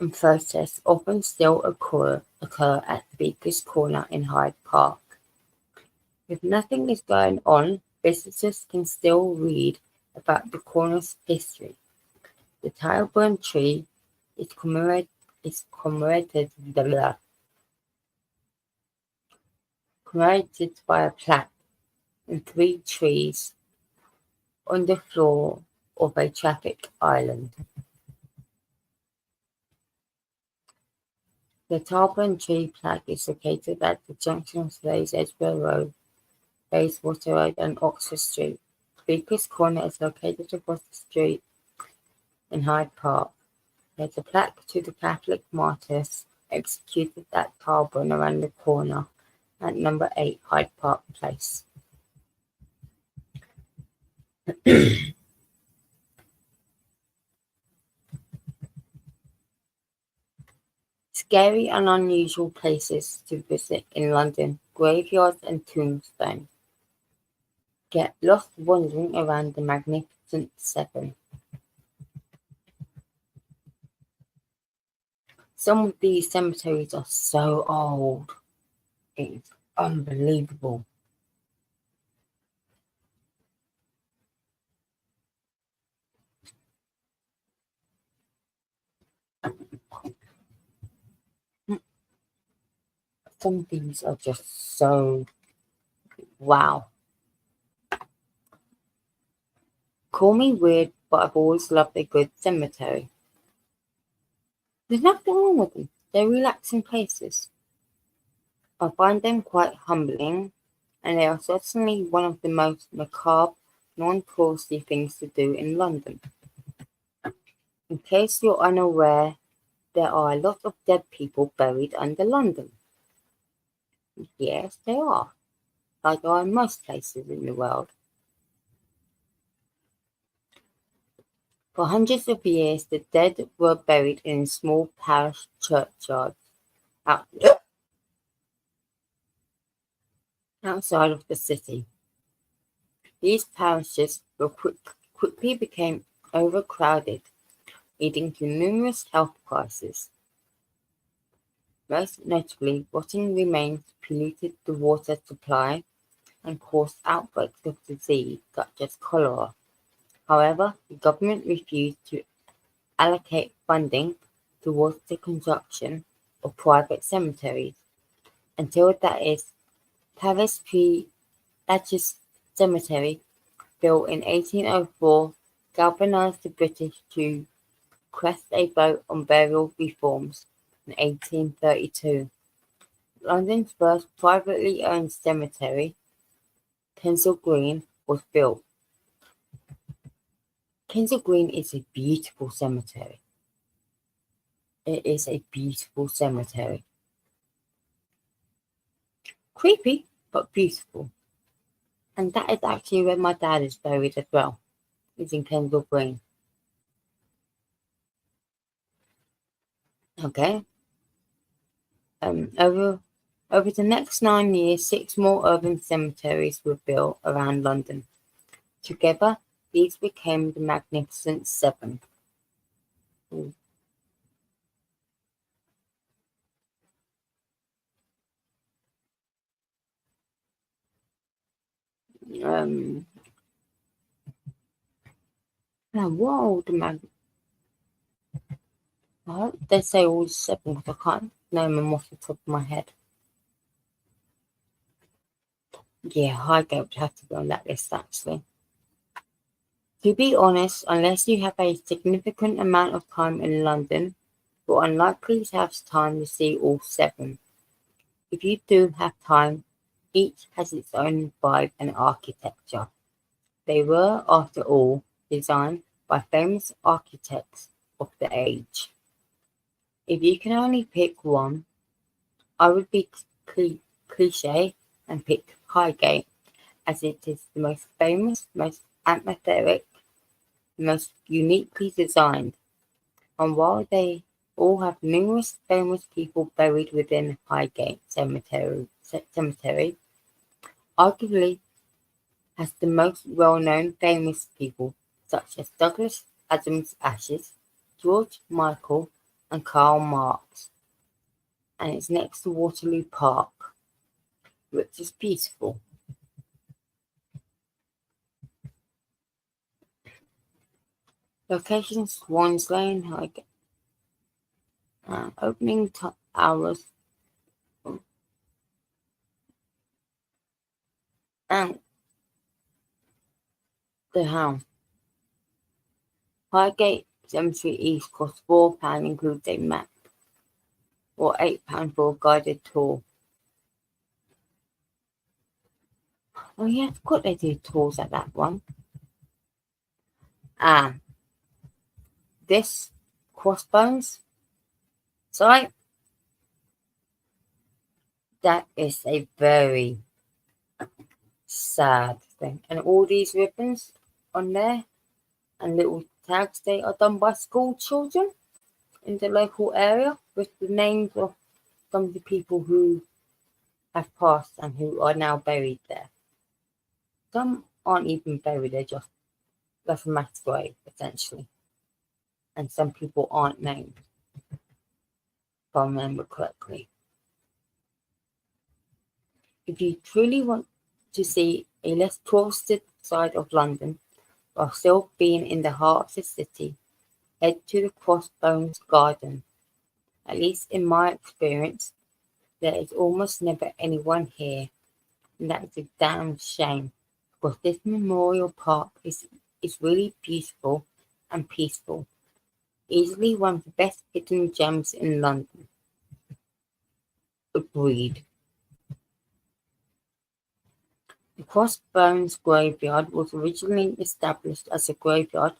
and protests often still occur at Speaker's Corner in Hyde Park. If nothing is going on, visitors can still read about the corner's history. The Tyburn tree is commemorated by a plaque and 3 trees on the floor of a traffic island. The Tyburn tree plaque is located at the junction of today's Edgware Road, Bayswater Road and Oxford Street. Speaker's Corner is located across the street in Hyde Park. There's a plaque to the Catholic martyrs executed at Tyburn around the corner at number 8 Hyde Park Place. Scary and unusual places to visit in London, graveyards and tombstones. Get lost wandering around the Magnificent Seven. Some of these cemeteries are so old. It's unbelievable. Some of these are just so wow. Call me weird, but I've always loved a good cemetery. There's nothing wrong with them. They're relaxing places. I find them quite humbling, and they are certainly one of the most macabre, non-touristy things to do in London. In case you're unaware, there are a lot of dead people buried under London. Yes, there are, like there are in most places in the world. For hundreds of years, the dead were buried in small parish churchyards outside of the city. These parishes quickly became overcrowded, leading to numerous health crises. Most notably, rotting remains polluted the water supply and caused outbreaks of disease such as cholera. However, the government refused to allocate funding towards the construction of private cemeteries until Paris Pre-Lachaise Cemetery, built in 1804, galvanized the British to crest a vote on burial reforms in 1832. London's first privately owned cemetery, Kensal Green, was built. Kensal Green is a beautiful cemetery. It is a beautiful cemetery. Creepy, but beautiful. And that is actually where my dad is buried as well. It's in Kensal Green. Okay. Over the next 9 years, 6 more urban cemeteries were built around London. Together, these became the Magnificent Seven. Now, what are they say all 7, but I can't name them off the top of my head. Yeah, Highgate would have to be on that list, actually. To be honest, unless you have a significant amount of time in London, you're unlikely to have time to see all seven. If you do have time, each has its own vibe and architecture. They were, after all, designed by famous architects of the age. If you can only pick one, I would be cliche and pick Highgate, as it is the most famous, most atmospheric, most uniquely designed. And while they all have numerous famous people buried within Highgate Cemetery, arguably has the most well-known famous people such as Douglas Adams' ashes, George Michael and Karl Marx, and it's next to Waterloo Park, which is beautiful. Location Swans Lane, Highgate. Opening hours and the house. Highgate Cemetery East costs £4, includes a map, or £8 for a guided tour. Oh yeah, I forgot they do tours at that one. This Crossbones site, that is a very sad thing. And all these ribbons on there and little tags, they are done by school children in the local area with the names of some of the people who have passed and who are now buried there. Some aren't even buried, they're just left a mass grave, essentially. And some people aren't named, if I remember correctly. If you truly want to see a less touristed side of London while still being in the heart of the city, head to the Crossbones Garden. At least in my experience, there is almost never anyone here, and that is a damn shame, because this memorial park is really beautiful and peaceful. Easily one of the best hidden gems in London. Agreed. The Crossbones Graveyard was originally established as a graveyard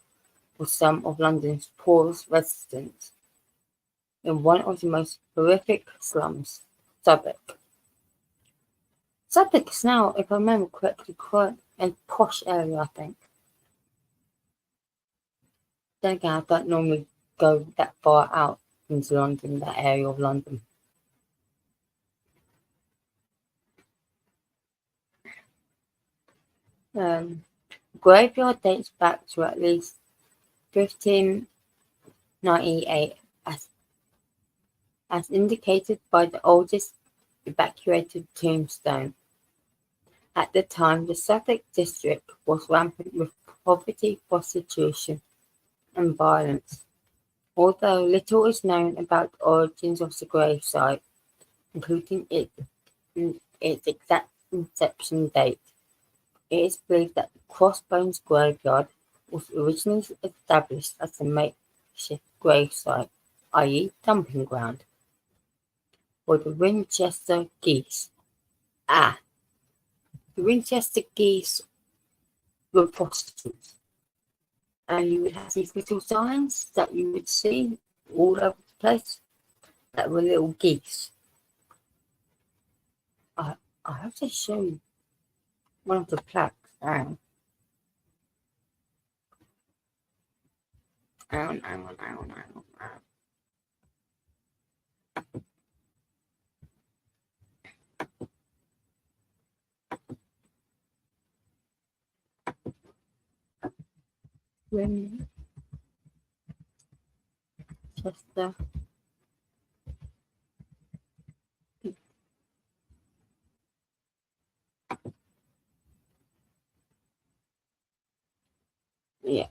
for some of London's poorest residents in one of the most horrific slums, Southwark. Southwark is now, if I remember correctly, quite a posh area, I think. Then again, I don't normally go that far out into London, that area of London. Graveyard dates back to at least 1598 as indicated by the oldest evacuated tombstone. At the time, the Southwark district was rampant with poverty, prostitution, and violence. Although little is known about the origins of the gravesite, including its exact inception date, it is believed that the Crossbones Graveyard was originally established as a makeshift gravesite, i.e. dumping ground, for the Winchester geese. The Winchester geese were prostitutes, and you would have these little signs that you would see all over the place that were little geese. I have to show you one of the plaques. Hang on. Winchester. Yeah.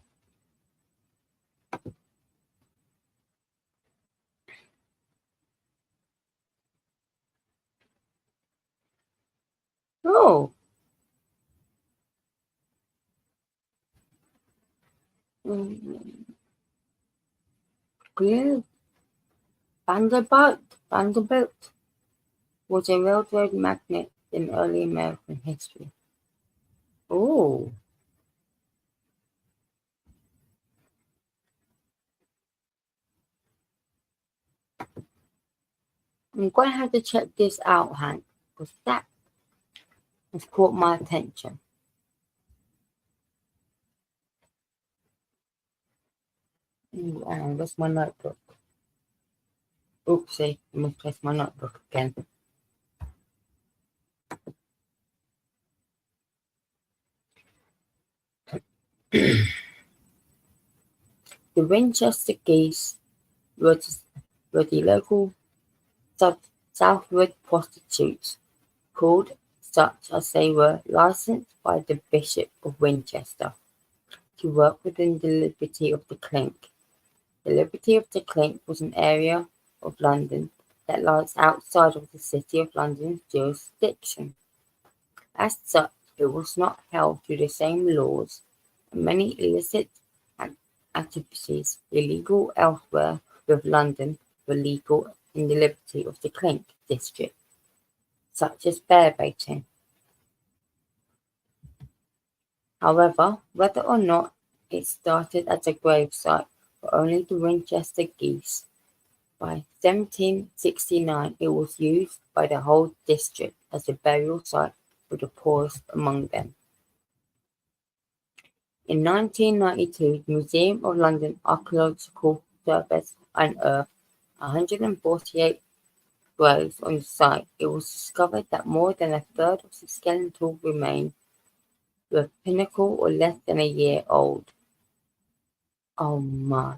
Oh, Clear Vanderbilt was a railroad magnate in early American history. Oh, I'm going to have to check this out, Hank, because that has caught my attention. Where's my notebook? Oopsie, I misplaced my notebook again. The Winchester Geese were the local Southwood prostitutes, called such as they were licensed by the Bishop of Winchester to work within the Liberty of the Clink. The Liberty of the Clink was an area of London that lies outside of the City of London's jurisdiction. As such, it was not held to the same laws, and many illicit activities illegal elsewhere with London were legal in the Liberty of the Clink district, such as bear baiting. However, whether or not it started as a grave site for only the Winchester Geese, by 1769 it was used by the whole district as a burial site for the poorest among them. In 1992, the Museum of London Archaeological Service unearthed 148 graves on the site. It was discovered that more than a third of the skeletal remains were pinnacle or less than a year old. Oh my.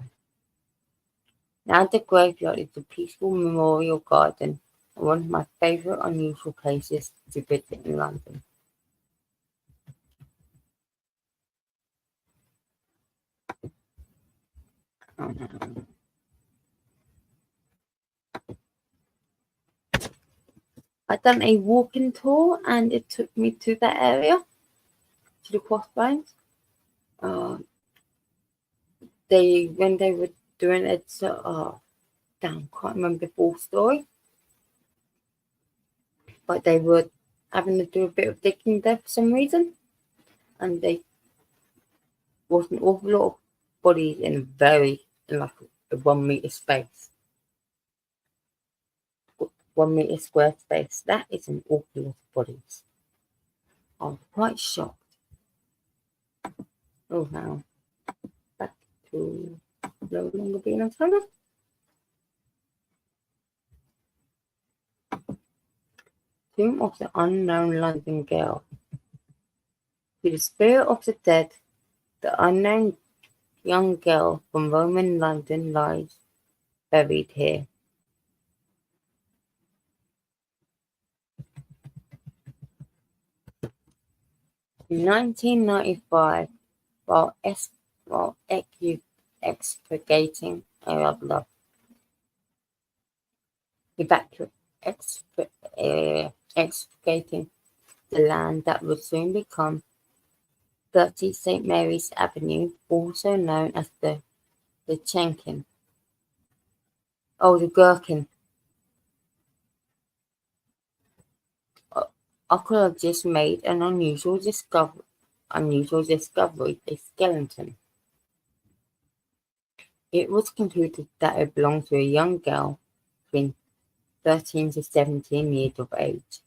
Now the graveyard is a peaceful memorial garden and one of my favourite unusual places to visit in London. Oh no. I done a walking tour and it took me to that area, to the Crossbones. When they were doing it, damn, can't remember the full story, but they were having to do a bit of digging there for some reason, and there was an awful lot of bodies in like a 1 meter space, 1 meter square space. That is an awful lot of bodies. I was quite shocked. Oh, now back to no longer being a tunnel. Tomb of the Unknown London Girl. To the spirit of the dead, the unknown young girl from Roman London lies buried here. In 1995, while excavating excavating the land that would soon become 30 St. Mary's Avenue, also known as the Chenkin. Oh, the Gherkin. Archaeologists made an unusual discovery, a skeleton. It was concluded that it belonged to a young girl between 13 to 17 years of age,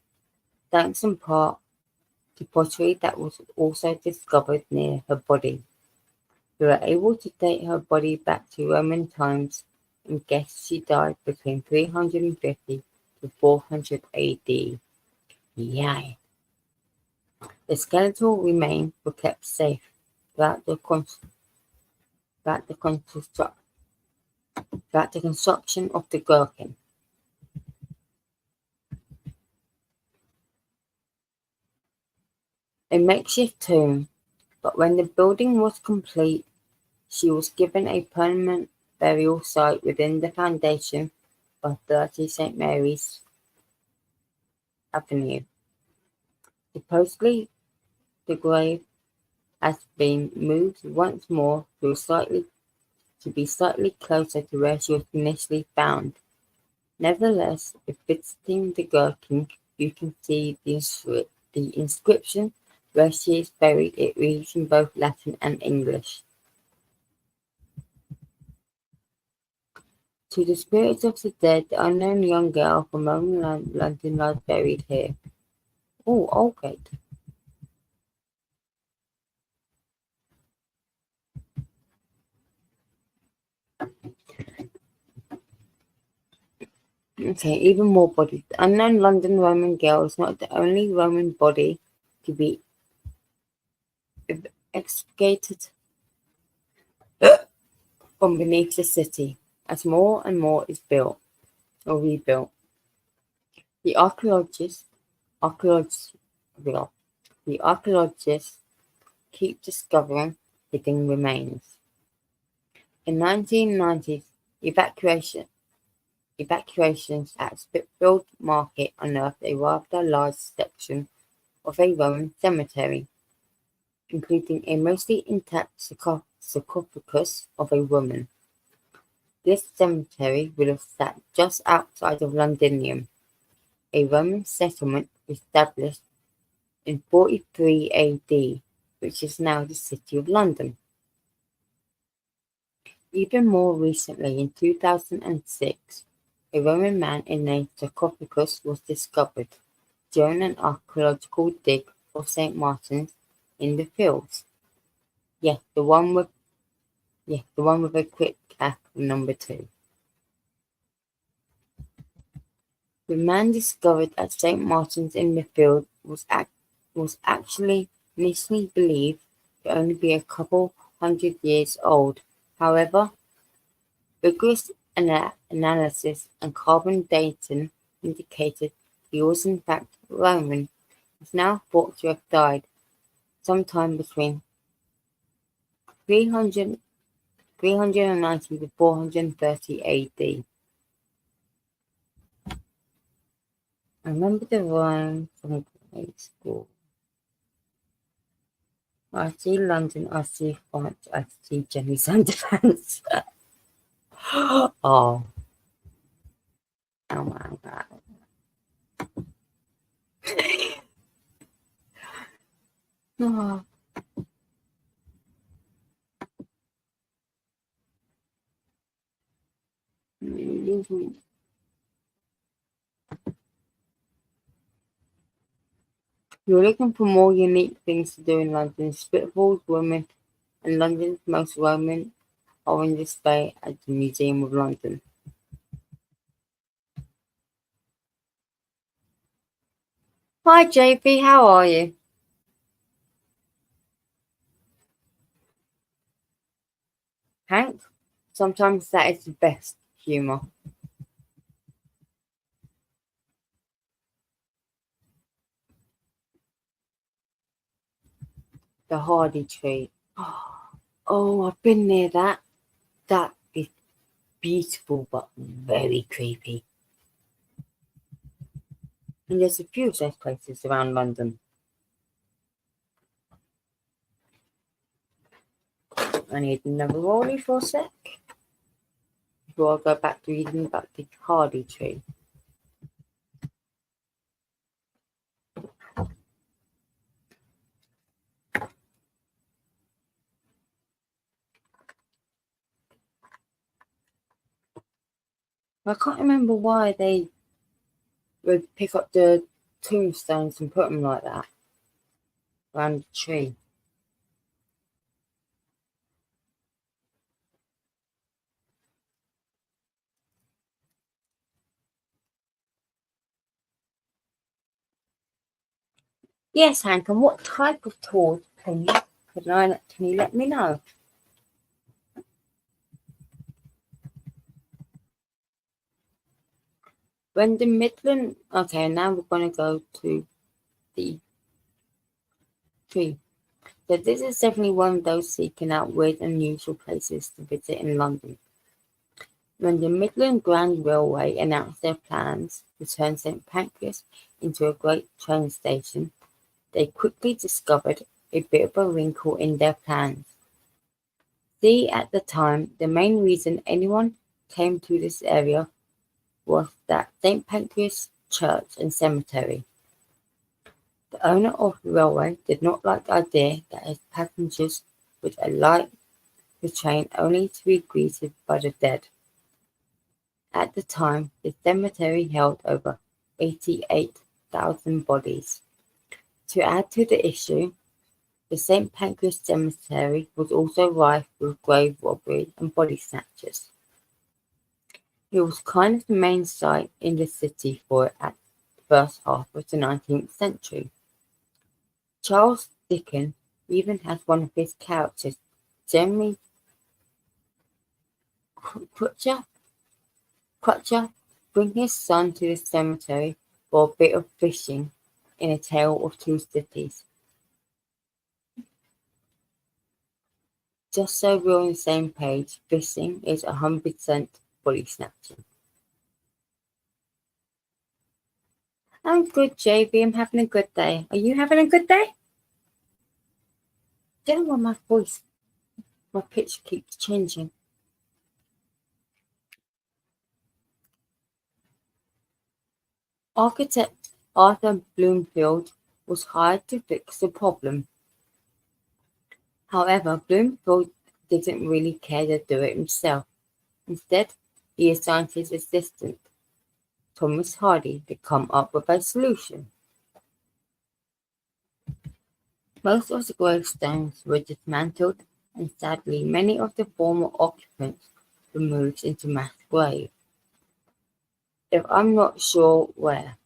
thanks in part to pottery that was also discovered near her body. We were able to date her body back to Roman times and guess she died between 350 to 400 AD. Yay! The skeletal remains were kept safe throughout the construction of the Gherkin. A makeshift tomb, but when the building was complete, she was given a permanent burial site within the foundation of 30 St. Mary's Avenue. Supposedly, the grave has been moved once more to be slightly closer to where she was initially found. Nevertheless, if visiting the Gherkin, you can see the inscription where she is buried. It reads in both Latin and English. To the spirits of the dead, the unknown young girl from Roman London lies buried here. Oh, Aldgate. Okay, even more bodies. The unknown London Roman girl is not the only Roman body to be excavated from beneath the city, as more and more is built or rebuilt. The archaeologists, well, the archaeologists keep discovering hidden remains. In 1990s, evacuations at Spitfield Market unearthed a rather large section of a Roman cemetery, including a mostly intact sarcophagus of a woman. This cemetery would have sat just outside of Londinium, a Roman settlement established in 43 AD, which is now the City of London. Even more recently, in 2006, a Roman man in a sarcophagus was discovered during an archaeological dig for St. Martin's in the Fields. Yes, the one with a quick cap number 2. The man discovered at St. Martin's in the Fields was actually initially believed to only be a couple hundred years old. However, rigorous analysis and carbon dating indicated he was in fact Roman. He is now thought to have died sometime between 390 to 430 AD. I remember the rhyme from grade school. I see London, I see France, I see Jenny's underpants. Oh my God. Oh. You're looking for more unique things to do in London. Spitballs, women, and London's most Roman are on display at the Museum of London. Hi JP, how are you? Hank? Sometimes that is the best humour. The Hardy Tree. Oh, I've been near that. That is beautiful but very creepy. And there's a few of those places around London. I need another rollie for a sec before I go back to reading about the Hardy Tree. I can't remember why they would pick up the tombstones and put them like that around the tree. Yes, Hank, and what type of tours can you let me know? When the Midland, okay, now we're going to go to the tree. So this is definitely one of those seeking out weird and unusual places to visit in London. When the Midland Grand Railway announced their plans to turn St Pancras into a great train station, they quickly discovered a bit of a wrinkle in their plans. See, at the time, the main reason anyone came to this area was that St. Pancras Church and Cemetery. The owner of the railway did not like the idea that his passengers would alight the train only to be greeted by the dead. At the time, the cemetery held over 88,000 bodies. To add to the issue, the St. Pancras Cemetery was also rife with grave robbery and body snatchers. It was kind of the main site in the city for it at the first half of the 19th century. Charles Dickens even has one of his characters, Jeremy Crutcher, bring his son to the cemetery for a bit of fishing in A Tale of Two Cities. Just so we're on the same page, fishing is 100% body snatching. I'm good, JB. I'm having a good day. Are you having a good day? I don't know why my pitch keeps changing. Architect Arthur Bloomfield was hired to fix the problem. However, Bloomfield didn't really care to do it himself. Instead, he assigned his assistant, Thomas Hardy, to come up with a solution. Most of the gravestones were dismantled, and sadly many of the former occupants were moved into mass graves. If I'm not sure where.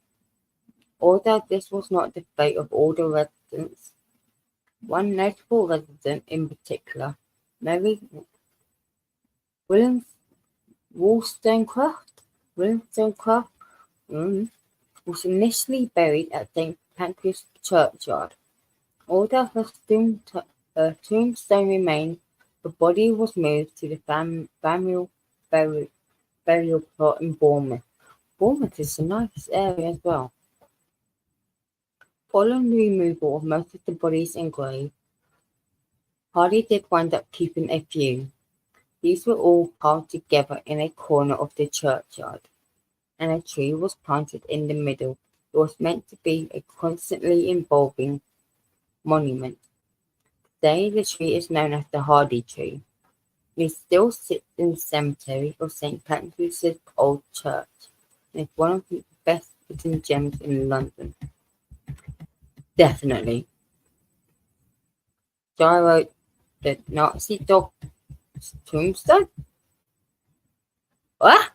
Although this was not the fate of all the residents, one notable resident in particular, Mary Wollstonecraft, was initially buried at St. Pancras Churchyard. Although her tombstone remained, the body was moved to the family burial plot in Bournemouth. Bournemouth is a nice area as well. Following the removal of most of the bodies and graves, Hardy did wind up keeping a few. These were all piled together in a corner of the churchyard, and a tree was planted in the middle. It was meant to be a constantly evolving monument. Today, the tree is known as the Hardy tree. It still sits in the cemetery of St. Pancras Old Church, and is one of the best hidden gems in London. Definitely. Gyro, the Nazi dog tombstone? What?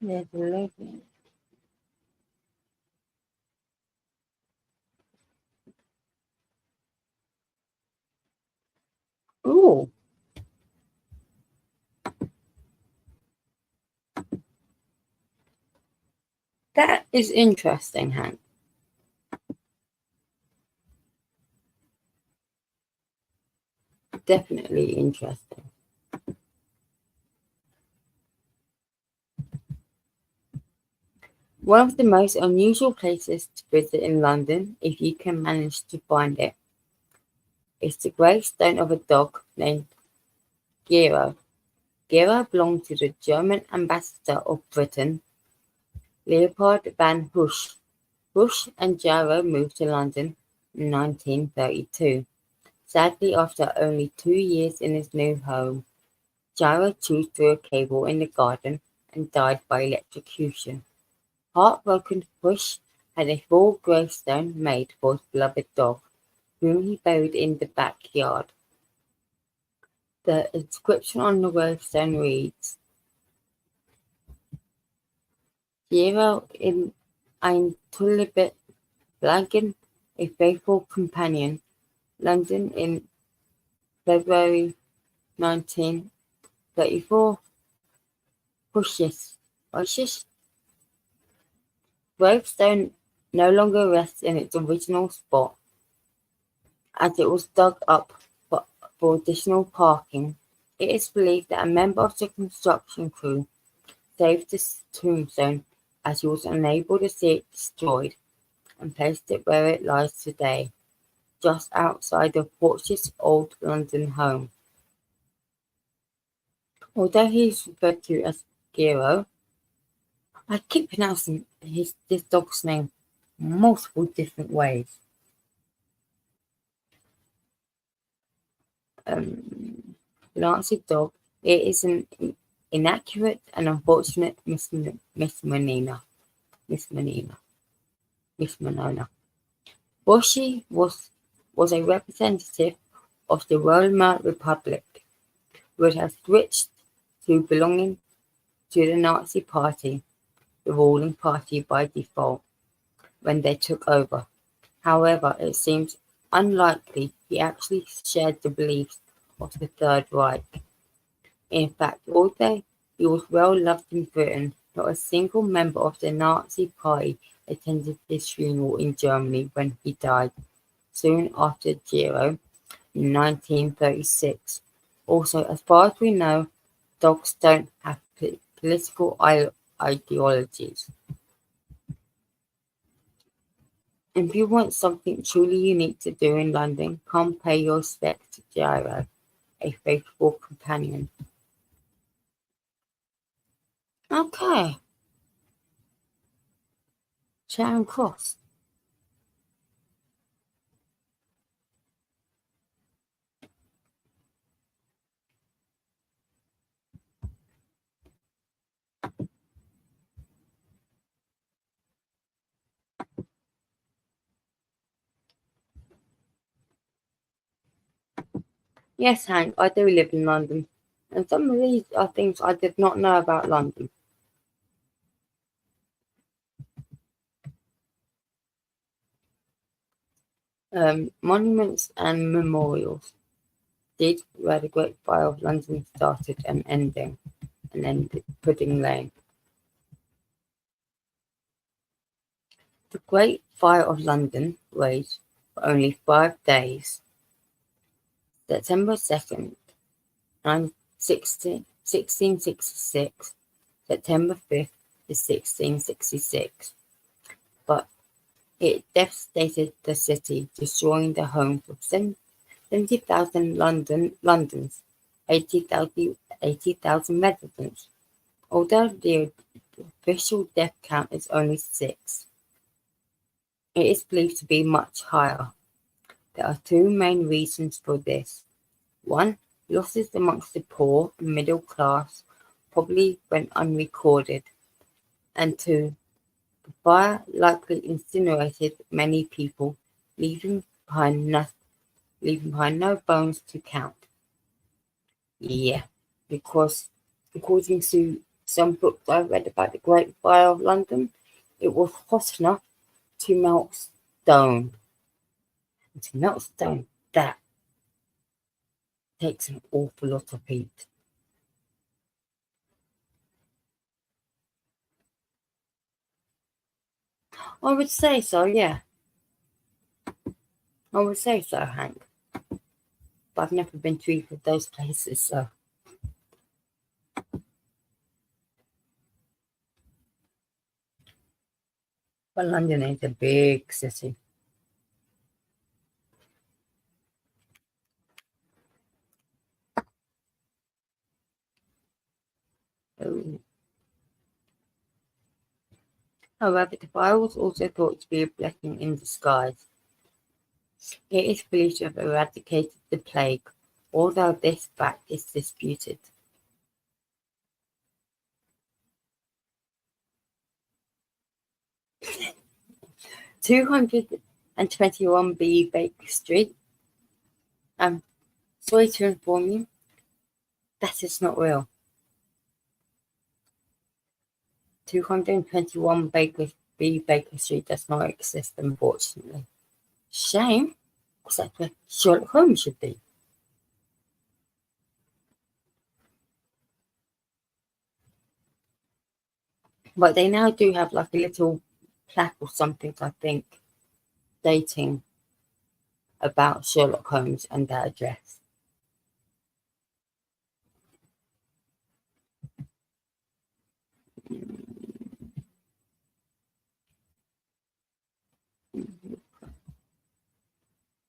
There's a legend. Ooh. That is interesting, Hank. Definitely interesting. One of the most unusual places to visit in London, if you can manage to find it, is the gravestone of a dog named Gero. Gero belonged to the German ambassador of Britain, Leopold van Husch. Husch and Gero moved to London in 1932. Sadly, after only 2 years in his new home, Gero chewed through a cable in the garden and died by electrocution. Heartbroken, Husch had a full gravestone made for his beloved dog, whom he buried in the backyard. The inscription on the gravestone reads, Gero in ein Tullibet Blanken, a faithful companion, London in February 1934. Husch's gravestone no longer rests in its original spot, as it was dug up for additional parking It is believed that a member of the construction crew saved the tombstone as he was unable to see it destroyed and placed it where it lies today, just outside of Portchester Old London home. Although he is referred to as Gero, I keep pronouncing this dog's name multiple different ways. Lancey dog, it is an inaccurate and unfortunate misnomer. Boshi was a representative of the Weimar Republic, but has switched to belonging to the Nazi Party, the ruling party by default, when they took over. However, it seems unlikely he actually shared the beliefs of the Third Reich. In fact, although he was well loved in Britain, not a single member of the Nazi Party attended his funeral in Germany when he died, soon after Gero, in 1936. Also, as far as we know, dogs don't have political ideologies. If you want something truly unique to do in London, come pay your respects to Gero, a faithful companion. Okay. Charing Cross. Yes, Hank, I do live in London, and some of these are things I did not know about London. Monuments and memorials. Did where the Great Fire of London started and ended Pudding Lane. The Great Fire of London raged for only 5 days. September 2nd, 1666, September 5th is 1666, but it devastated the city, destroying the homes of 70,000 Londoners, 80,000 residents. Although the official death count is only 6, it is believed to be much higher. There are 2 main reasons for this. 1, losses amongst the poor and middle class probably went unrecorded, and 2, the fire likely incinerated many people, leaving behind no bones to count. Yeah, because according to some books I read about the Great Fire of London, it was hot enough to melt stone. And to melt stone, that takes an awful lot of heat. I would say so, yeah. I would say so, Hank. But I've never been to either of those places, so. But London is a big city. Oh. However, the fire was also thought to be a blessing in disguise. It is believed to have eradicated the plague, although this fact is disputed. 221B Baker Street. Sorry to inform you, that is not real. 221 Baker Street does not exist, unfortunately. Shame, because that's where Sherlock Holmes should be. But they now do have like a little plaque or something, I think, dating about Sherlock Holmes and that address.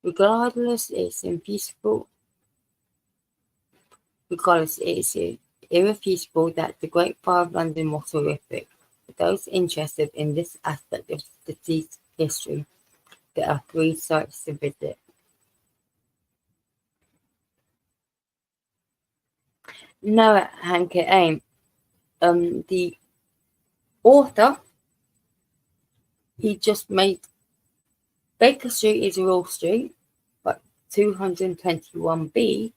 Regardless, it's irrefutable that the Great Fire of London was horrific. For those interested in this aspect of city's history, there are 3 sites to visit. No, Hank, it ain't. The author, he just made Baker Street is Wall Street, but 221B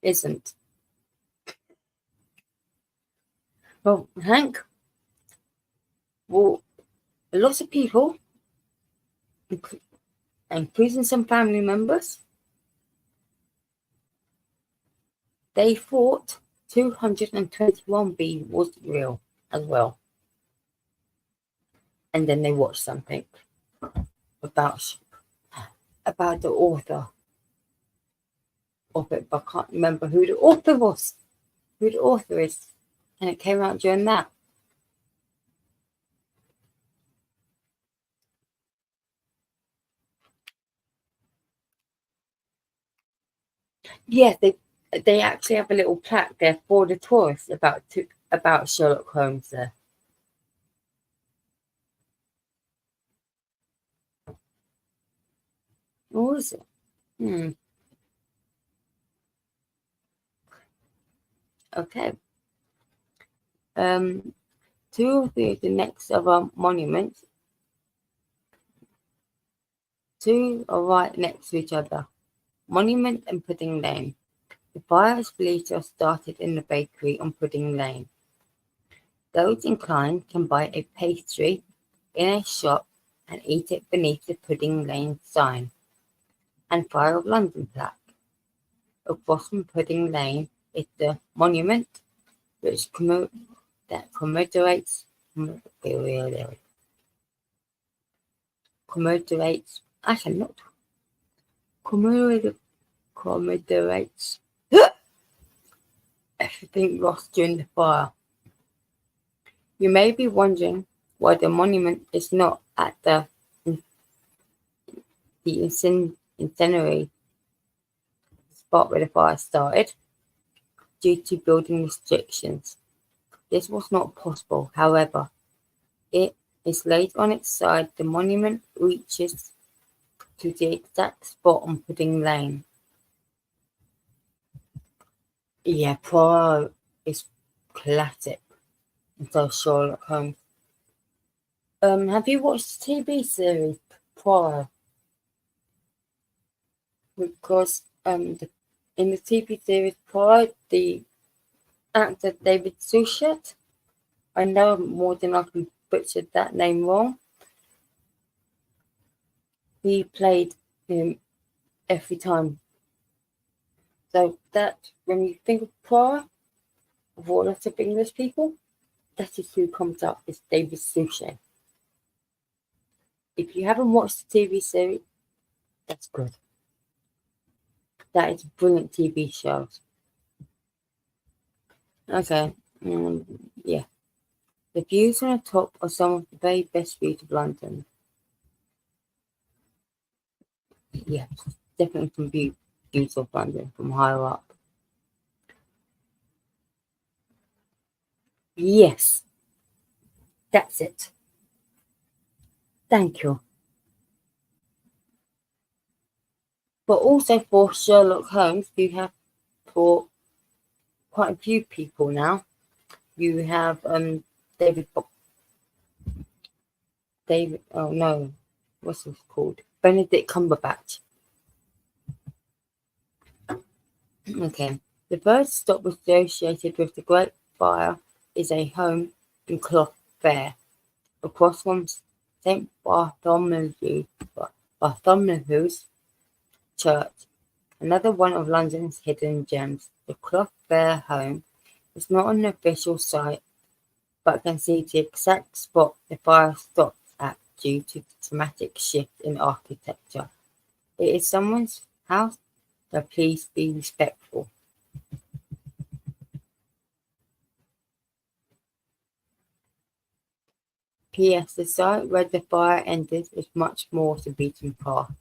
isn't. Well, Hank, well, a lot of people, including some family members, they thought 221B was real as well. And then they watched something about the author of it, but I can't remember who the author is. And it came out during that. Yeah, they actually have a little plaque there for the tourists about Sherlock Holmes there. What was it? Okay. Two of the next of our monuments. Two are right next to each other. Monument and Pudding Lane. The fire is believed to have started in the bakery on Pudding Lane. Those inclined can buy a pastry in a shop and eat it beneath the Pudding Lane sign and Fire of London plaque. Across from Pudding Lane is the monument which commemorates everything lost during the fire. You may be wondering why the monument is not at the incendiary spot where the fire started due to building restrictions. This was not possible, however. It is laid on its side. The monument reaches to the exact spot on Pudding Lane. Yeah, Poirot is classic. And so Sherlock Holmes. Have you watched the TV series Poirot? Because in the TV series Poirot, the actor David Suchet, I know more than I can butcher that name wrong. He played him every time. So that when you think of Poirot, of all lots of English people, that is who comes up is David Suchet. If you haven't watched the TV series, that's good. That is a brilliant TV show. Okay, yeah. The views on the top are some of the very best views of London. Yeah, definitely some views of London from higher up. Yes, that's it. Thank you. But also for Sherlock Holmes, you have for quite a few people now. You have oh no, what's this called? Benedict Cumberbatch. Okay. The first stop associated with the Great Fire is a home in Cloth Fair, across from St. Bartholomew's Church, another one of London's hidden gems. The Cloth Fair home is not an official site, but can see the exact spot the fire stopped at due to the dramatic shift in architecture. It is someone's house, so please be respectful. P.S. The site where the fire ended is much more the beaten path.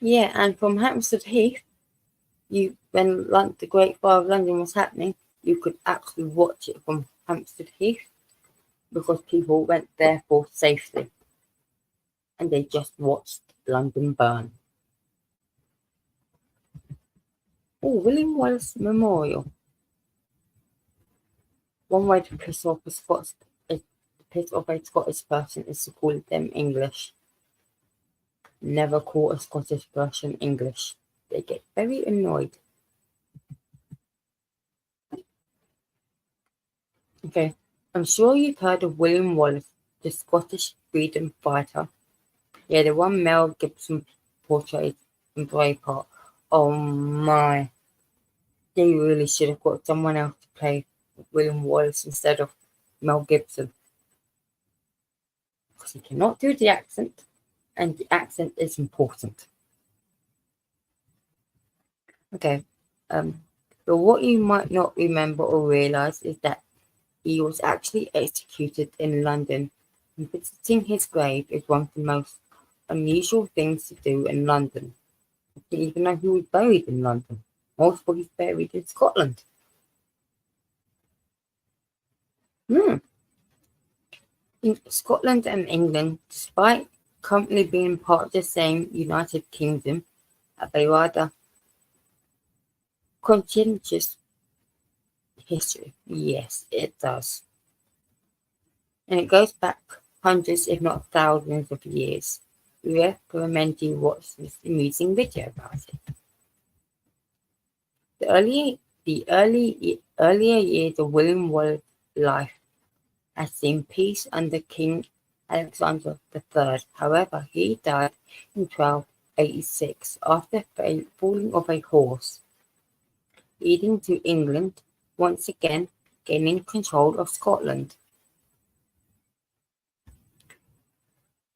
Yeah, and from Hampstead Heath, when the Great Fire of London was happening, you could actually watch it from Hampstead Heath because people went there for safety and they just watched London burn. Oh, William Wallace Memorial. One way to piss off a Scottish person is to call them English. Never call a Scottish person English. They get very annoyed. Okay, I'm sure you've heard of William Wallace, the Scottish freedom fighter. Yeah, the one Mel Gibson portrayed in Braveheart. Oh my. They really should have got someone else to play William Wallace instead of Mel Gibson. Because he cannot do the accent, and the accent is important. Okay. But what you might not remember or realise is that he was actually executed in London, and visiting his grave is one of the most unusual things to do in London. I didn't even know he was buried in London. Most of he's buried in Scotland. Hmm. In Scotland and England, despite currently being part of the same United Kingdom, have a rather contentious history. Yes, it does. And it goes back hundreds, if not thousands of years. We recommend you watch this amusing video about it. The earlier years of William Wallace's life has seen peace under King Alexander III. However, he died in 1286 after falling off a horse, leading to England once again gaining control of Scotland.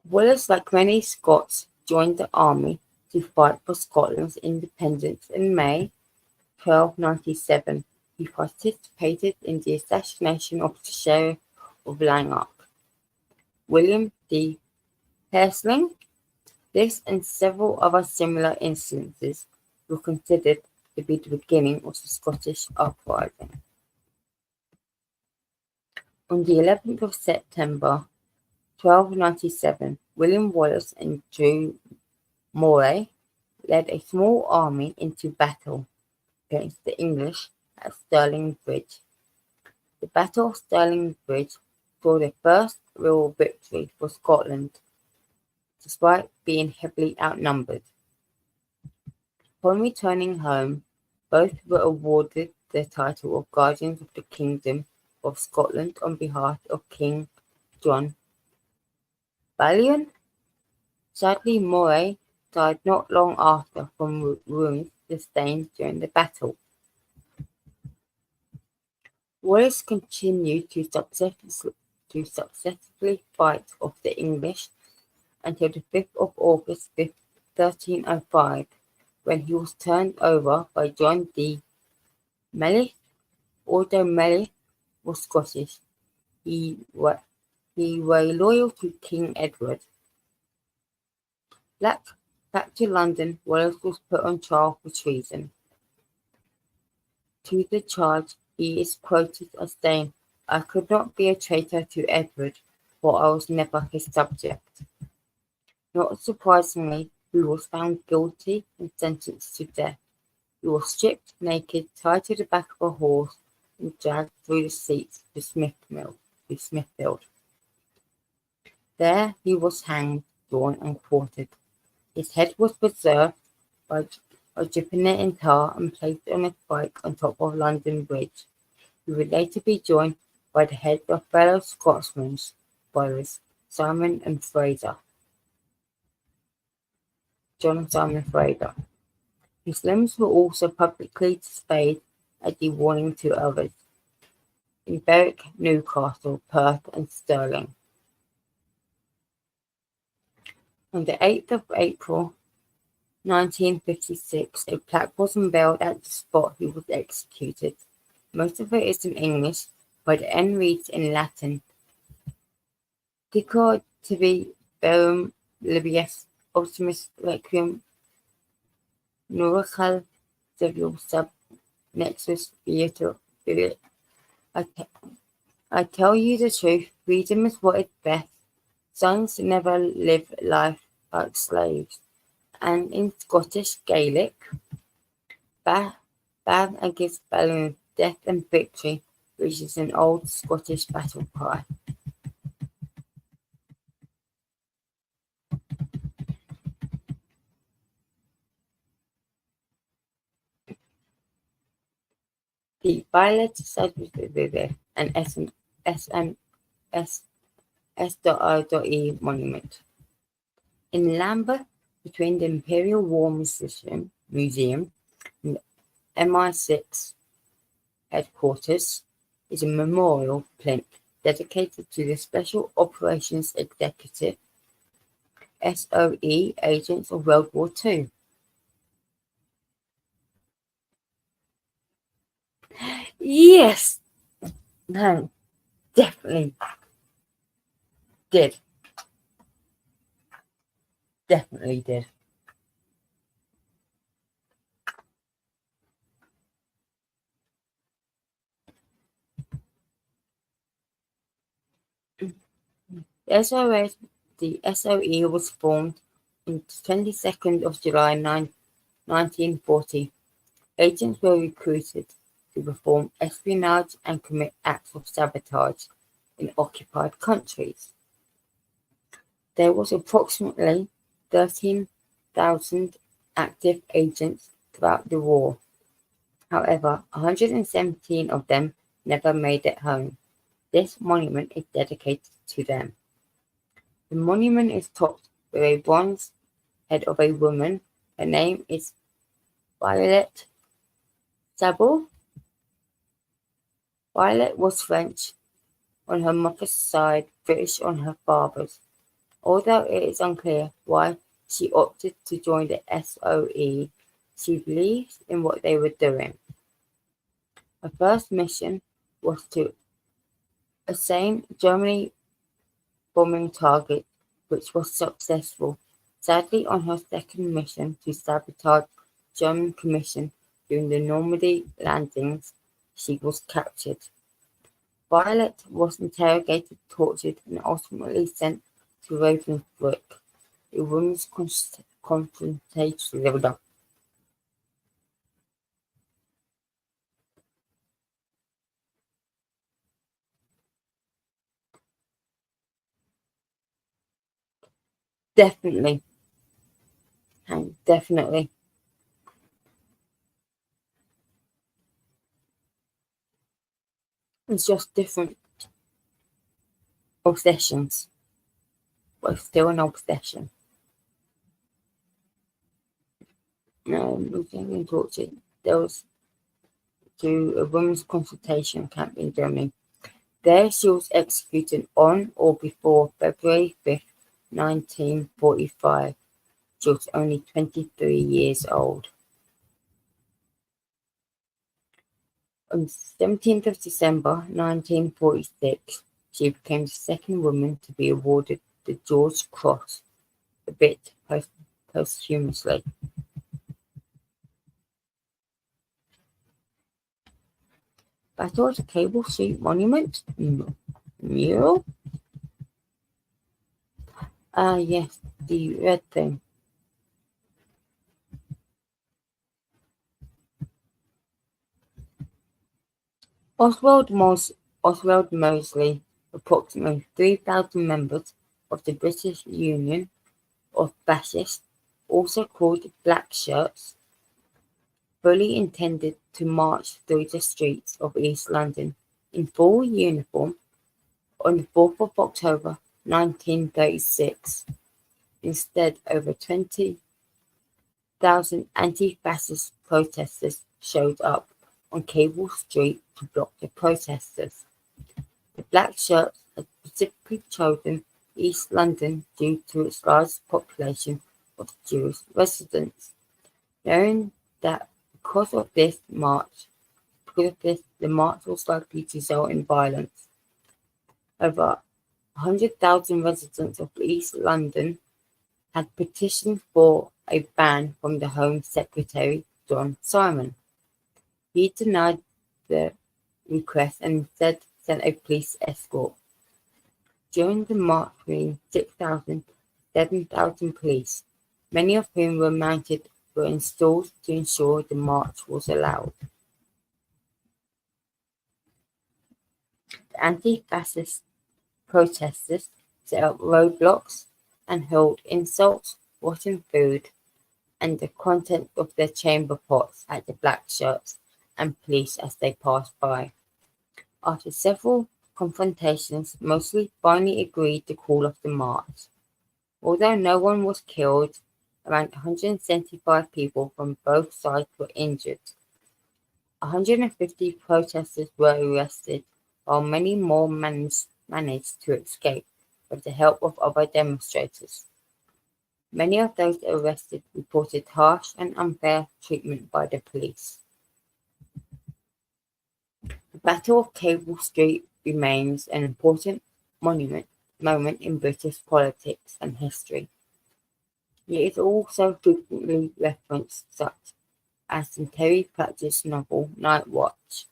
Wallace, like many Scots, joined the army to fight for Scotland's independence in May 1297. He participated in the assassination of the Sheriff of Lanark, William de Hersling. This and several other similar instances were considered to be the beginning of the Scottish uprising. On the 11th of September 1297, William Wallace and Drew Moray led a small army into battle against the English at Stirling Bridge. The Battle of Stirling Bridge saw the first real victory for Scotland, despite being heavily outnumbered. Upon returning home, both were awarded the title of Guardians of the Kingdom of Scotland on behalf of King John Balliol. Sadly, Moray died not long after from wounds sustained during the battle. Wallace continued to successfully fight off the English until the 5th of August 1305, when he was turned over by John de Melith. Although Melith was Scottish, he were loyal to King Edward. Back to London, Wallace was put on trial for treason. To the charge, he is quoted as saying, "I could not be a traitor to Edward, for I was never his subject." Not surprisingly, he was found guilty and sentenced to death. He was stripped naked, tied to the back of a horse, and dragged through the streets to Smithfield. There he was hanged, drawn, and quartered. His head was preserved by dripping it in tar and placed on a spike on top of London Bridge. He would later be joined by the heads of fellow Scotsmen brothers Simon and Fraser. John Simon Fraser. His limbs were also publicly displayed as a warning to others in Berwick, Newcastle, Perth, and Stirling. On the 8th of April 1956, a plaque was unveiled at the spot he was executed. Most of it is in English, but the end reads in Latin: Dicor tibi verum libius optimus requiem Nurikal Civil Sub Nexus Theatre. I, te- I tell you the truth, freedom is what is best. Sons never live life like slaves. And in Scottish Gaelic, Bab against Balloon, death and victory, which is an old Scottish battle cry. The Violet Society and SMS.O.E monument. In Lambeth, between the Imperial War Museum and MI6 headquarters, is a memorial plinth dedicated to the Special Operations Executive SOE agents of World War II. Yes, no, definitely did. Definitely did. The SOE was formed on the 22nd of July 1940. Agents were recruited to perform espionage and commit acts of sabotage in occupied countries. There was approximately 13,000 active agents throughout the war. However, 117 of them never made it home. This monument is dedicated to them. The monument is topped with a bronze head of a woman. Her name is Violet Sable. Violet was French on her mother's side, British on her father's. Although it is unclear why she opted to join the SOE, she believed in what they were doing. Her first mission was to assail Germany bombing target, which was successful. Sadly, on her second mission to sabotage German commission during the Normandy landings, she was captured. Violet was interrogated, tortured, and ultimately sent to Ravensbrück, a women's concentration. Definitely, and definitely. It's just different obsessions, but still an obsession. Being tortured. There was to a women's concentration camp in Germany. There she was executed on or before February 5th, 1945. She was only 23 years old. On 17th of December 1946, she became the second woman to be awarded the George Cross, a bit posthumously. Battle at Cable Street Monument? Mural? Yes, the red thing. Oswald Mosley, approximately 3,000 members of the British Union of Fascists, also called Black Shirts, fully intended to march through the streets of East London in full uniform on the 4th of October 1936. Instead, over 20,000 anti-fascist protesters showed up on Cable Street to block the protesters. The Black Shirts had specifically chosen East London due to its large population of Jewish residents, knowing that because of this, the march was likely to result in violence. Over 100,000 residents of East London had petitioned for a ban from the Home Secretary, John Simon. He denied the request and instead sent a police escort. During the march between 6,000 and 7,000 police, many of whom were mounted, were installed to ensure the march was allowed. The anti-fascist protesters set up roadblocks and hurled insults, rotten food, and the contents of their chamber pots at the black shirts and police as they passed by. After several confrontations, mostly finally agreed to call off the march. Although no one was killed, around 175 people from both sides were injured. 150 protesters were arrested, while many more managed to escape with the help of other demonstrators. Many of those arrested reported harsh and unfair treatment by the police. The Battle of Cable Street remains an important moment in British politics and history. It is also frequently referenced, such as in Terry Pratchett's novel Night Watch,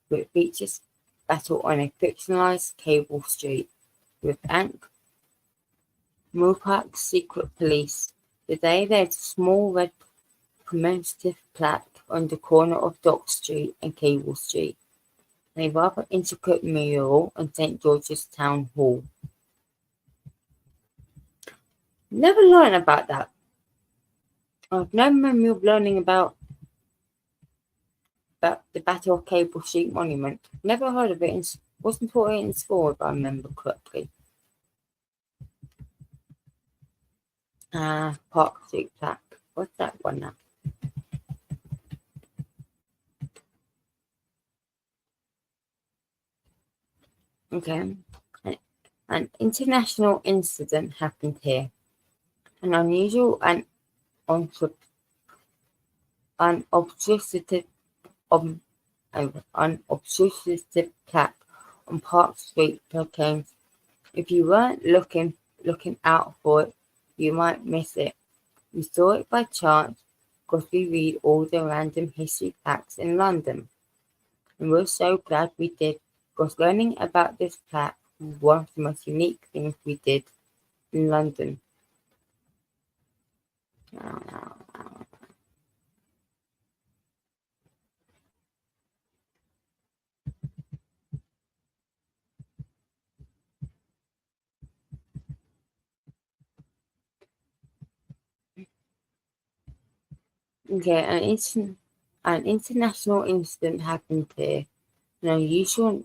which features battle on a fictionalized cable street with Ankh Morpork's secret police. Today there is a small red commemorative plaque on the corner of Dock Street and Cable Street, and a rather intricate mural on St. George's Town Hall. Never learned about that. I've no memory of learning about the Battle of Cable Street Monument. Never heard of it. Wasn't taught it in school, if I remember correctly. Park Street plaque. What's that one now? Okay. An international incident happened here. An unusual and unobtrusive plaque on Park Street proclaims, if you weren't looking out for it, you might miss it. We saw it by chance because we read all the random history facts in London. And we're so glad we did, because learning about this plaque was one of the most unique things we did in London. Okay, an international incident happened here. An unusual.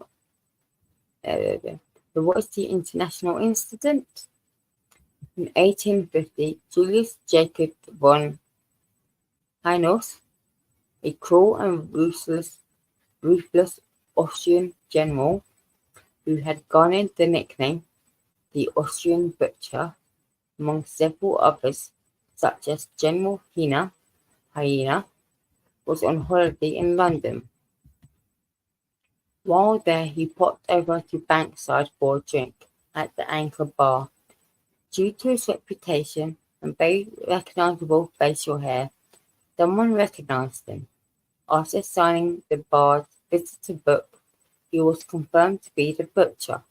What is the international incident? In 1850, Julius Jacob von Heinous, a cruel and ruthless Austrian general who had garnered the nickname the Austrian Butcher, among several others, such as General Hyena, was on holiday in London. While there, he popped over to Bankside for a drink at the Anchor Bar. Due to his reputation and very recognizable facial hair, someone recognized him. After signing the bar's visitor book, he was confirmed to be the butcher.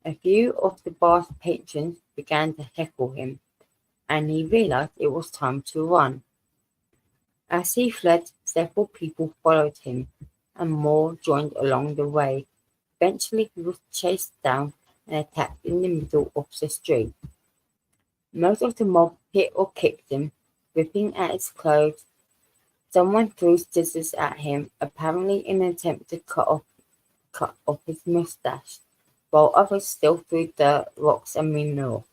A few of the bar's patrons began to heckle him, and he realized it was time to run. As he fled, several people followed him, and more joined along the way. Eventually, he was chased down and attacked in the middle of the street. Most of the mob hit or kicked him, ripping at his clothes. Someone threw scissors at him, apparently in an attempt to cut off his mustache, while others still threw dirt, rocks, and manure.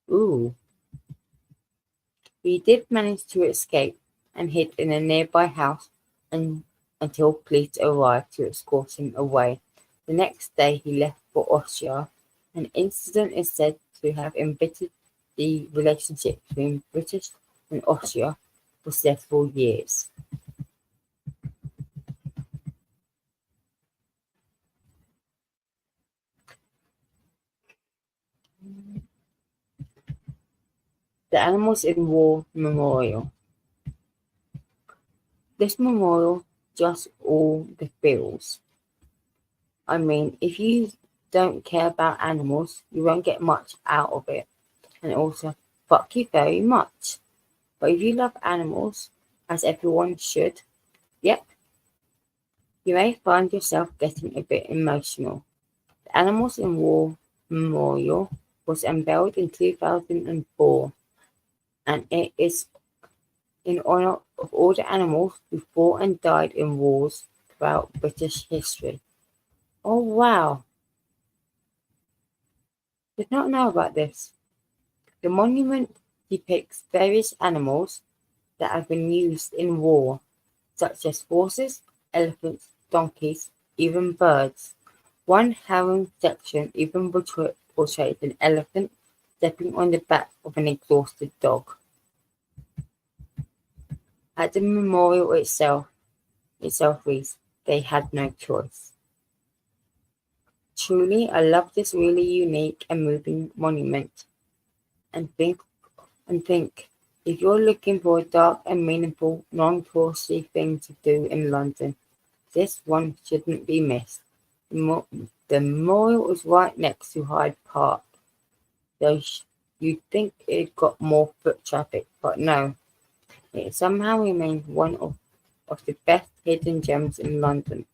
Ooh. He did manage to escape and hid in a nearby house until police arrived to escort him away. The next day he left for Austria. An incident is said to have embittered the relationship between British and Austria for several years. The Animals in War Memorial. This memorial just all the feels. I mean, if you don't care about animals, you won't get much out of it. And also, fuck you very much. But if you love animals, as everyone should, yep, you may find yourself getting a bit emotional. The Animals in War Memorial was unveiled in 2004, and it is in honor of all the animals who fought and died in wars throughout British history. Oh wow, did not know about this. The monument depicts various animals that have been used in war, such as horses, elephants, donkeys, even birds. One harrowing section even portrays an elephant stepping on the back of an exhausted dog. At the memorial itself reads, "They had no choice." Truly, I love this really unique and moving monument, and think if you're looking for a dark and meaningful, non-touristy thing to do in London, this one shouldn't be missed. The memorial is right next to Hyde Park, though you'd think it got more foot traffic, but no, it somehow remains one of the best hidden gems in London.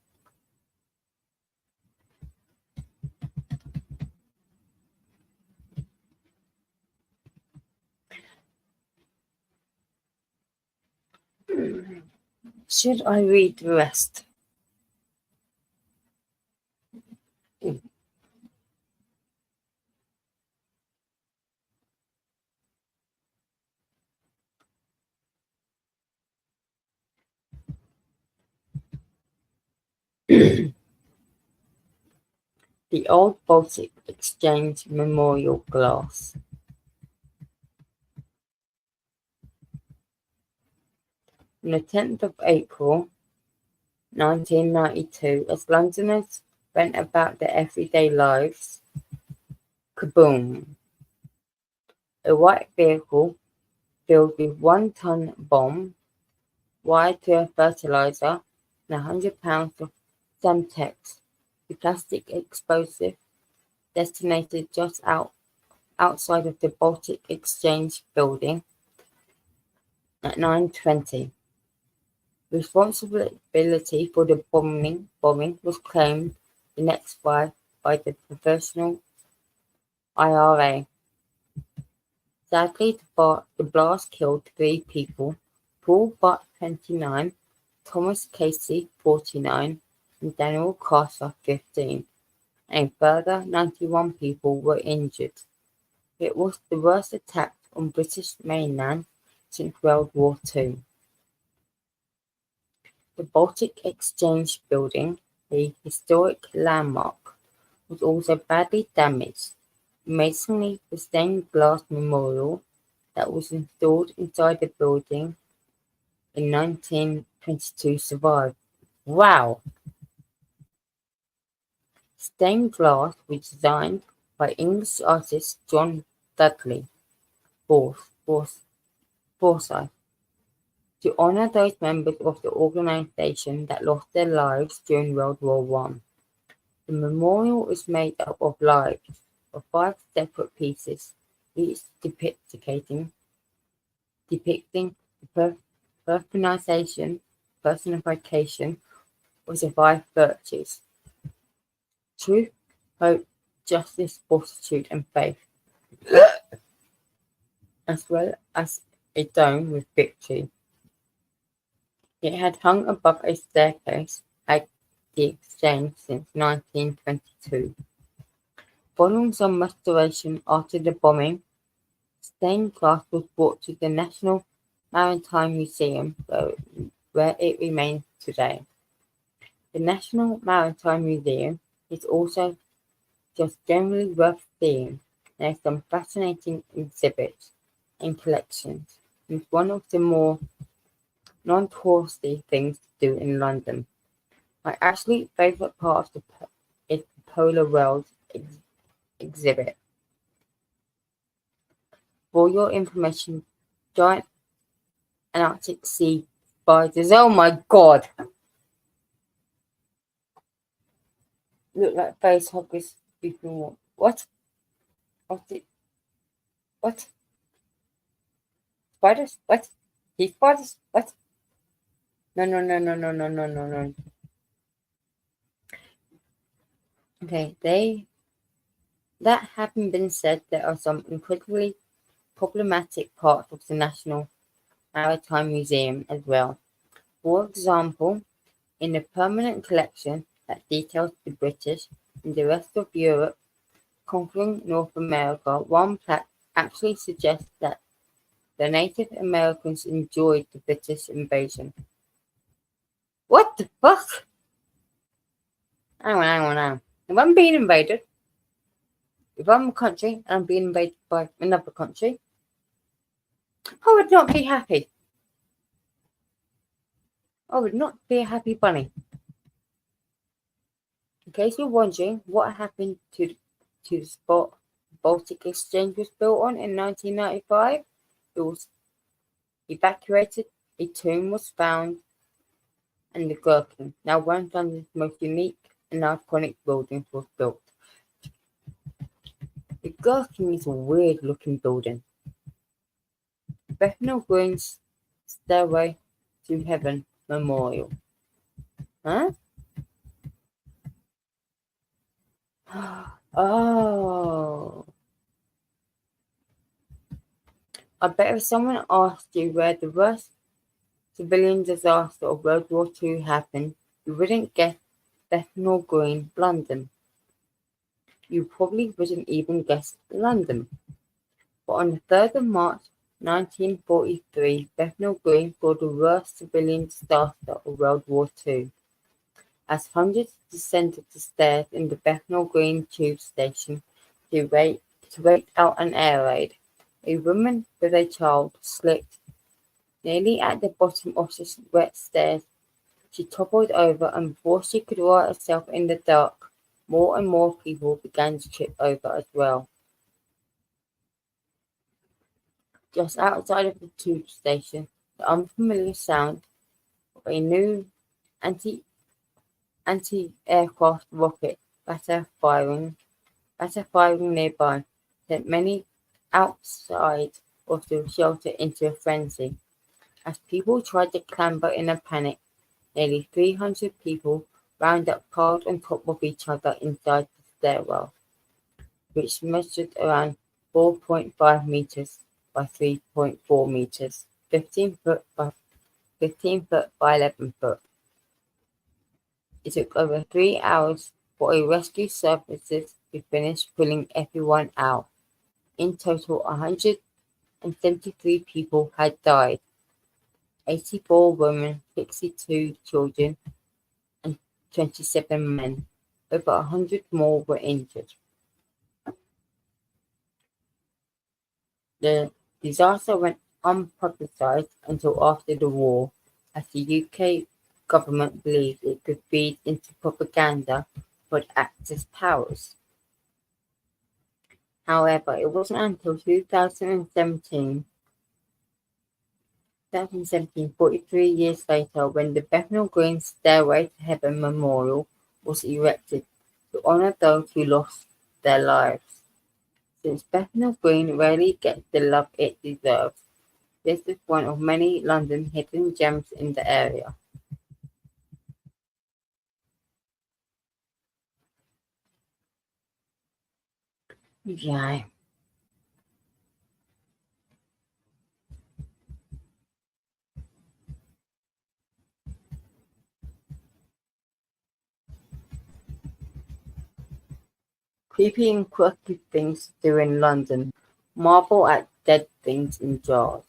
Should I read the rest? The Old Baltic Exchange Memorial Glass. On the 10th of April 1992, as Londoners went about their everyday lives, kaboom! A white vehicle filled with 1-ton bomb, wired to a fertilizer, and 100 pounds of Semtex, the plastic explosive detonated just outside of the Baltic Exchange building at 9:20. Responsibility for the bombing was claimed the next by the professional IRA. Sadly, the blast killed 3 people: Paul Butt, 29, Thomas Casey, 49, and Daniel Carter, 15, and a further 91 people were injured. It was the worst attack on British mainland since World War II. The Baltic Exchange building, a historic landmark, was also badly damaged. The masonry the stained glass memorial that was installed inside the building in 1922 survived. Wow! Stained glass was designed by English artist John Dudley Forsyth to honor those members of the organization that lost their lives during World War One. The memorial is made up of lives of 5 separate pieces, each depicting the personification of the 5 virtues: truth, hope, justice, fortitude, and faith, as well as a dome with victory. It had hung above a staircase at the exchange since 1922. Following some restoration after the bombing, stained glass was brought to the National Maritime Museum, where it remains today. The National Maritime Museum is also just generally worth seeing. There are some fascinating exhibits and collections, and it's one of the more non-touristy things to do in London. My absolute favourite part of is the Polar World exhibit. For your information, giant Antarctic sea spiders. Oh my god! Look like face huggers. People. What? What? Spiders? What? Sea spiders? What? No, no, no, no, no, no, no, no, no. Okay, that having been said, there are some incredibly problematic parts of the National Maritime Museum as well. For example, in the permanent collection that details the British and the rest of Europe conquering North America, one plaque actually suggests that the Native Americans enjoyed the British invasion. What the fuck? Hang on. If I'm being invaded, if I'm a country and I'm being invaded by another country, I would not be happy. I would not be a happy bunny. In case you're wondering what happened to the spot Baltic Exchange was built on in 1995, it was evacuated, a tomb was found, and the Gherkin, now one of London's most unique and iconic buildings, was built. The Gherkin is a weird looking building. Bethnal Green's Stairway to Heaven Memorial. Huh? Oh. I bet if someone asked you where the worst civilian disaster of World War II happened, you wouldn't guess Bethnal Green, London. You probably wouldn't even guess London. But on the 3rd of March 1943, Bethnal Green saw the worst civilian disaster of World War II. As hundreds descended the stairs in the Bethnal Green tube station to wait out an air raid, a woman with a child slipped nearly at the bottom of the wet stairs. She toppled over, and before she could right herself in the dark, more and more people began to trip over as well. Just outside of the tube station, the unfamiliar sound of a new anti-aircraft rocket batter firing nearby sent many outside of the shelter into a frenzy. As people tried to clamber in a panic, nearly 300 people wound up piled on top of each other inside the stairwell, which measured around 4.5 meters by 3.4 meters, 15 foot by 11 foot. It took over 3 hours for a rescue services to finish pulling everyone out. In total, 173 people had died, 84 women, 62 children, and 27 men. Over 100 more were injured. The disaster went unpublicised until after the war, as the UK government believed it could feed into propaganda for the Axis powers. However, it wasn't until 2017, 43 years later, when the Bethnal Green Stairway to Heaven Memorial was erected to honour those who lost their lives. Since Bethnal Green rarely gets the love it deserves, this is one of many London hidden gems in the area. Yeah. Creepy and quirky things to do in London. Marvel at dead things in jars.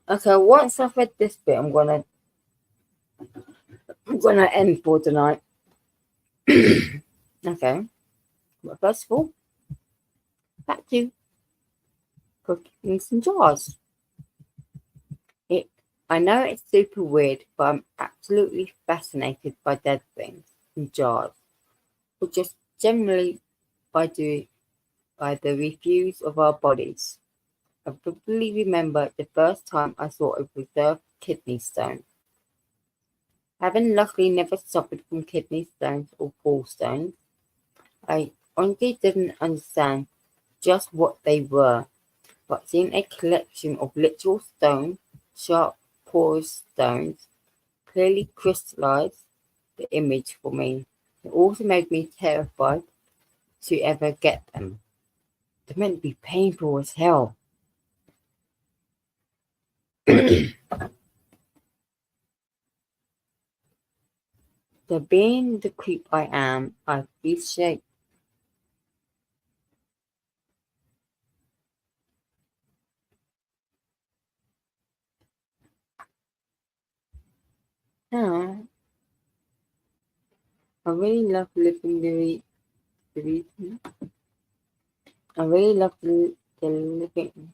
Okay, once I've read this bit, I'm gonna end for tonight. Okay. But first of all, back to cooking things in jars. I know it's super weird, but I'm absolutely fascinated by dead things in jars, or just generally by doing by the refuse of our bodies. I vividly remember the first time I saw a preserved kidney stone. Having luckily never suffered from kidney stones or gallstones, I honestly didn't understand just what they were, but seeing a collection of literal stones, sharp, porous stones, clearly crystallized the image for me. It also made me terrified to ever get them. They're meant to be painful as hell. So being the creep I am, I appreciate uh, I really love living the I really love the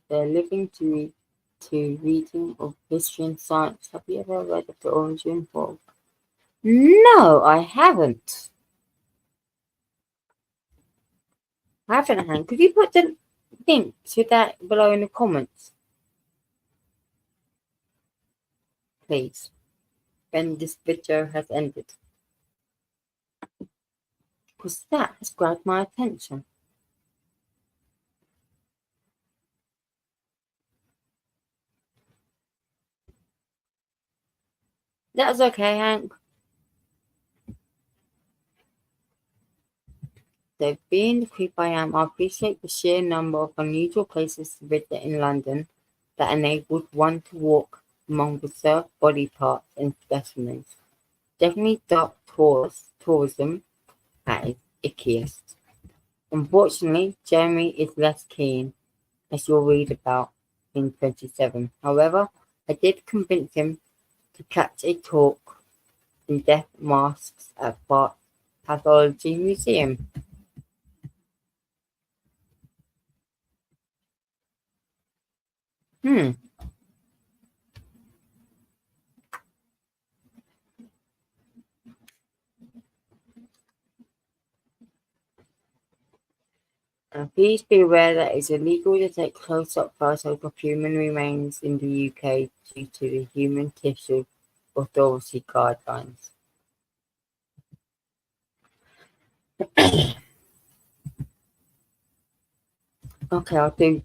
living to reading of history and science. Have you ever read of the origin of? No, I haven't. I haven't, Han. Could you put the link to that below in the comments, please? When this video has ended, because that has grabbed my attention. That was okay, Hank. So, being the creep I am, I appreciate the sheer number of unusual places to visit in London that enabled one to walk among preserved body parts and specimens. Definitely dark tourism at its ickiest. Unfortunately, Jeremy is less keen, as you'll read about in 27. However, I did convince him to catch a talk in death masks at Bath Pathology Museum. Hmm. Please be aware that it's illegal to take close-up photos of human remains in the UK due to the Human Tissue Authority guidelines. Okay,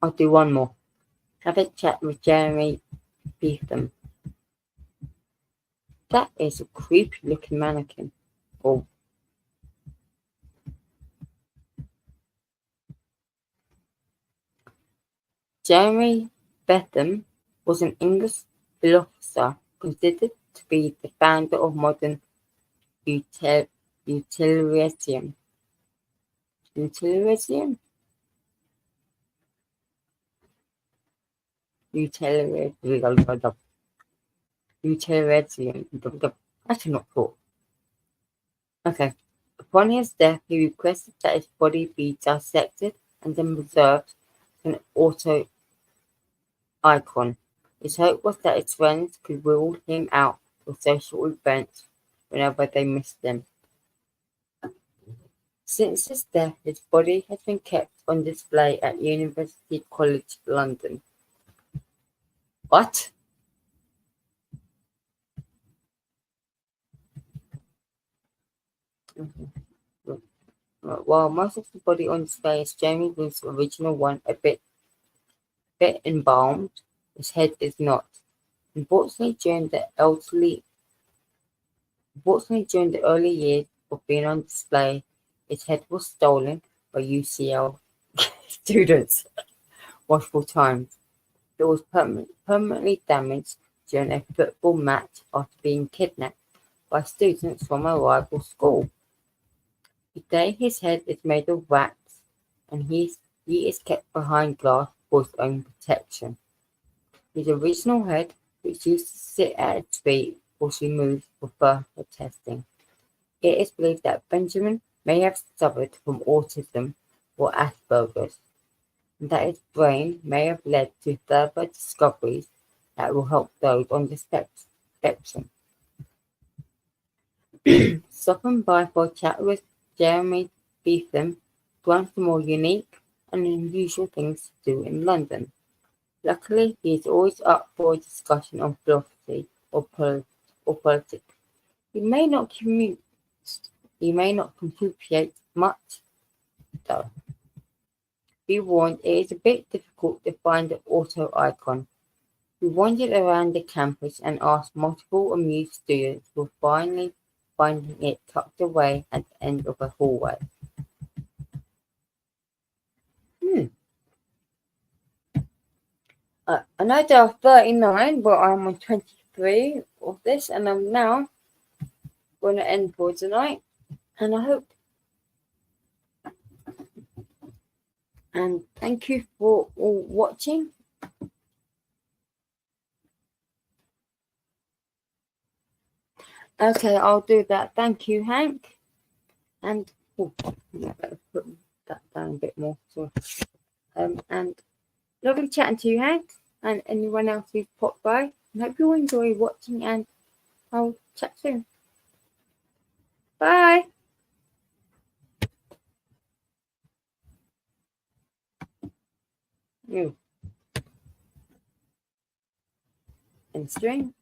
I'll do one more. Have a chat with Jeremy Beetham. That is a creepy looking mannequin. Oh, Jeremy Bentham was an English philosopher considered to be the founder of modern utilitarianism. Utilitarianism? Utilitarianism. Utilitarianism. I cannot talk. Okay. Upon his death, he requested that his body be dissected and then preserved as an auto icon. His hope was that his friends could rule him out for social events whenever they missed him. Since his death, his body has been kept on display at University College London. What? While most of the body on display is Jamie Booth's original one, a bit embalmed, his head is not. Unfortunately, during the early years of being on display, his head was stolen by UCL students multiple times. It was permanently damaged during a football match after being kidnapped by students from a rival school. Today his head is made of wax and he is kept behind glass for his own protection. His original head, which used to sit at its feet, was removed for further testing. It is believed that Benjamin may have suffered from autism or Asperger's, and that his brain may have led to further discoveries that will help those on the spectrum. Stopping by for a chat with Jeremy Beetham one of the more unique and unusual things to do in London. Luckily, he is always up for a discussion on philosophy or politics. He may not commute, he may not contribute much, though. Be warned, it is a bit difficult to find the auto icon. We wandered around the campus and asked multiple amused students before finally finding it tucked away at the end of a hallway. Hmm. I know there are 39, but I'm on 23 of this, and I'm now going to end for tonight. And I hope and thank you for all watching. Okay, I'll do that. Thank you, Hank. And I better put that down a bit more. So, and lovely chatting to you, Hank, and anyone else who's popped by. I hope you enjoy watching, and I'll chat soon. Bye. You. And string.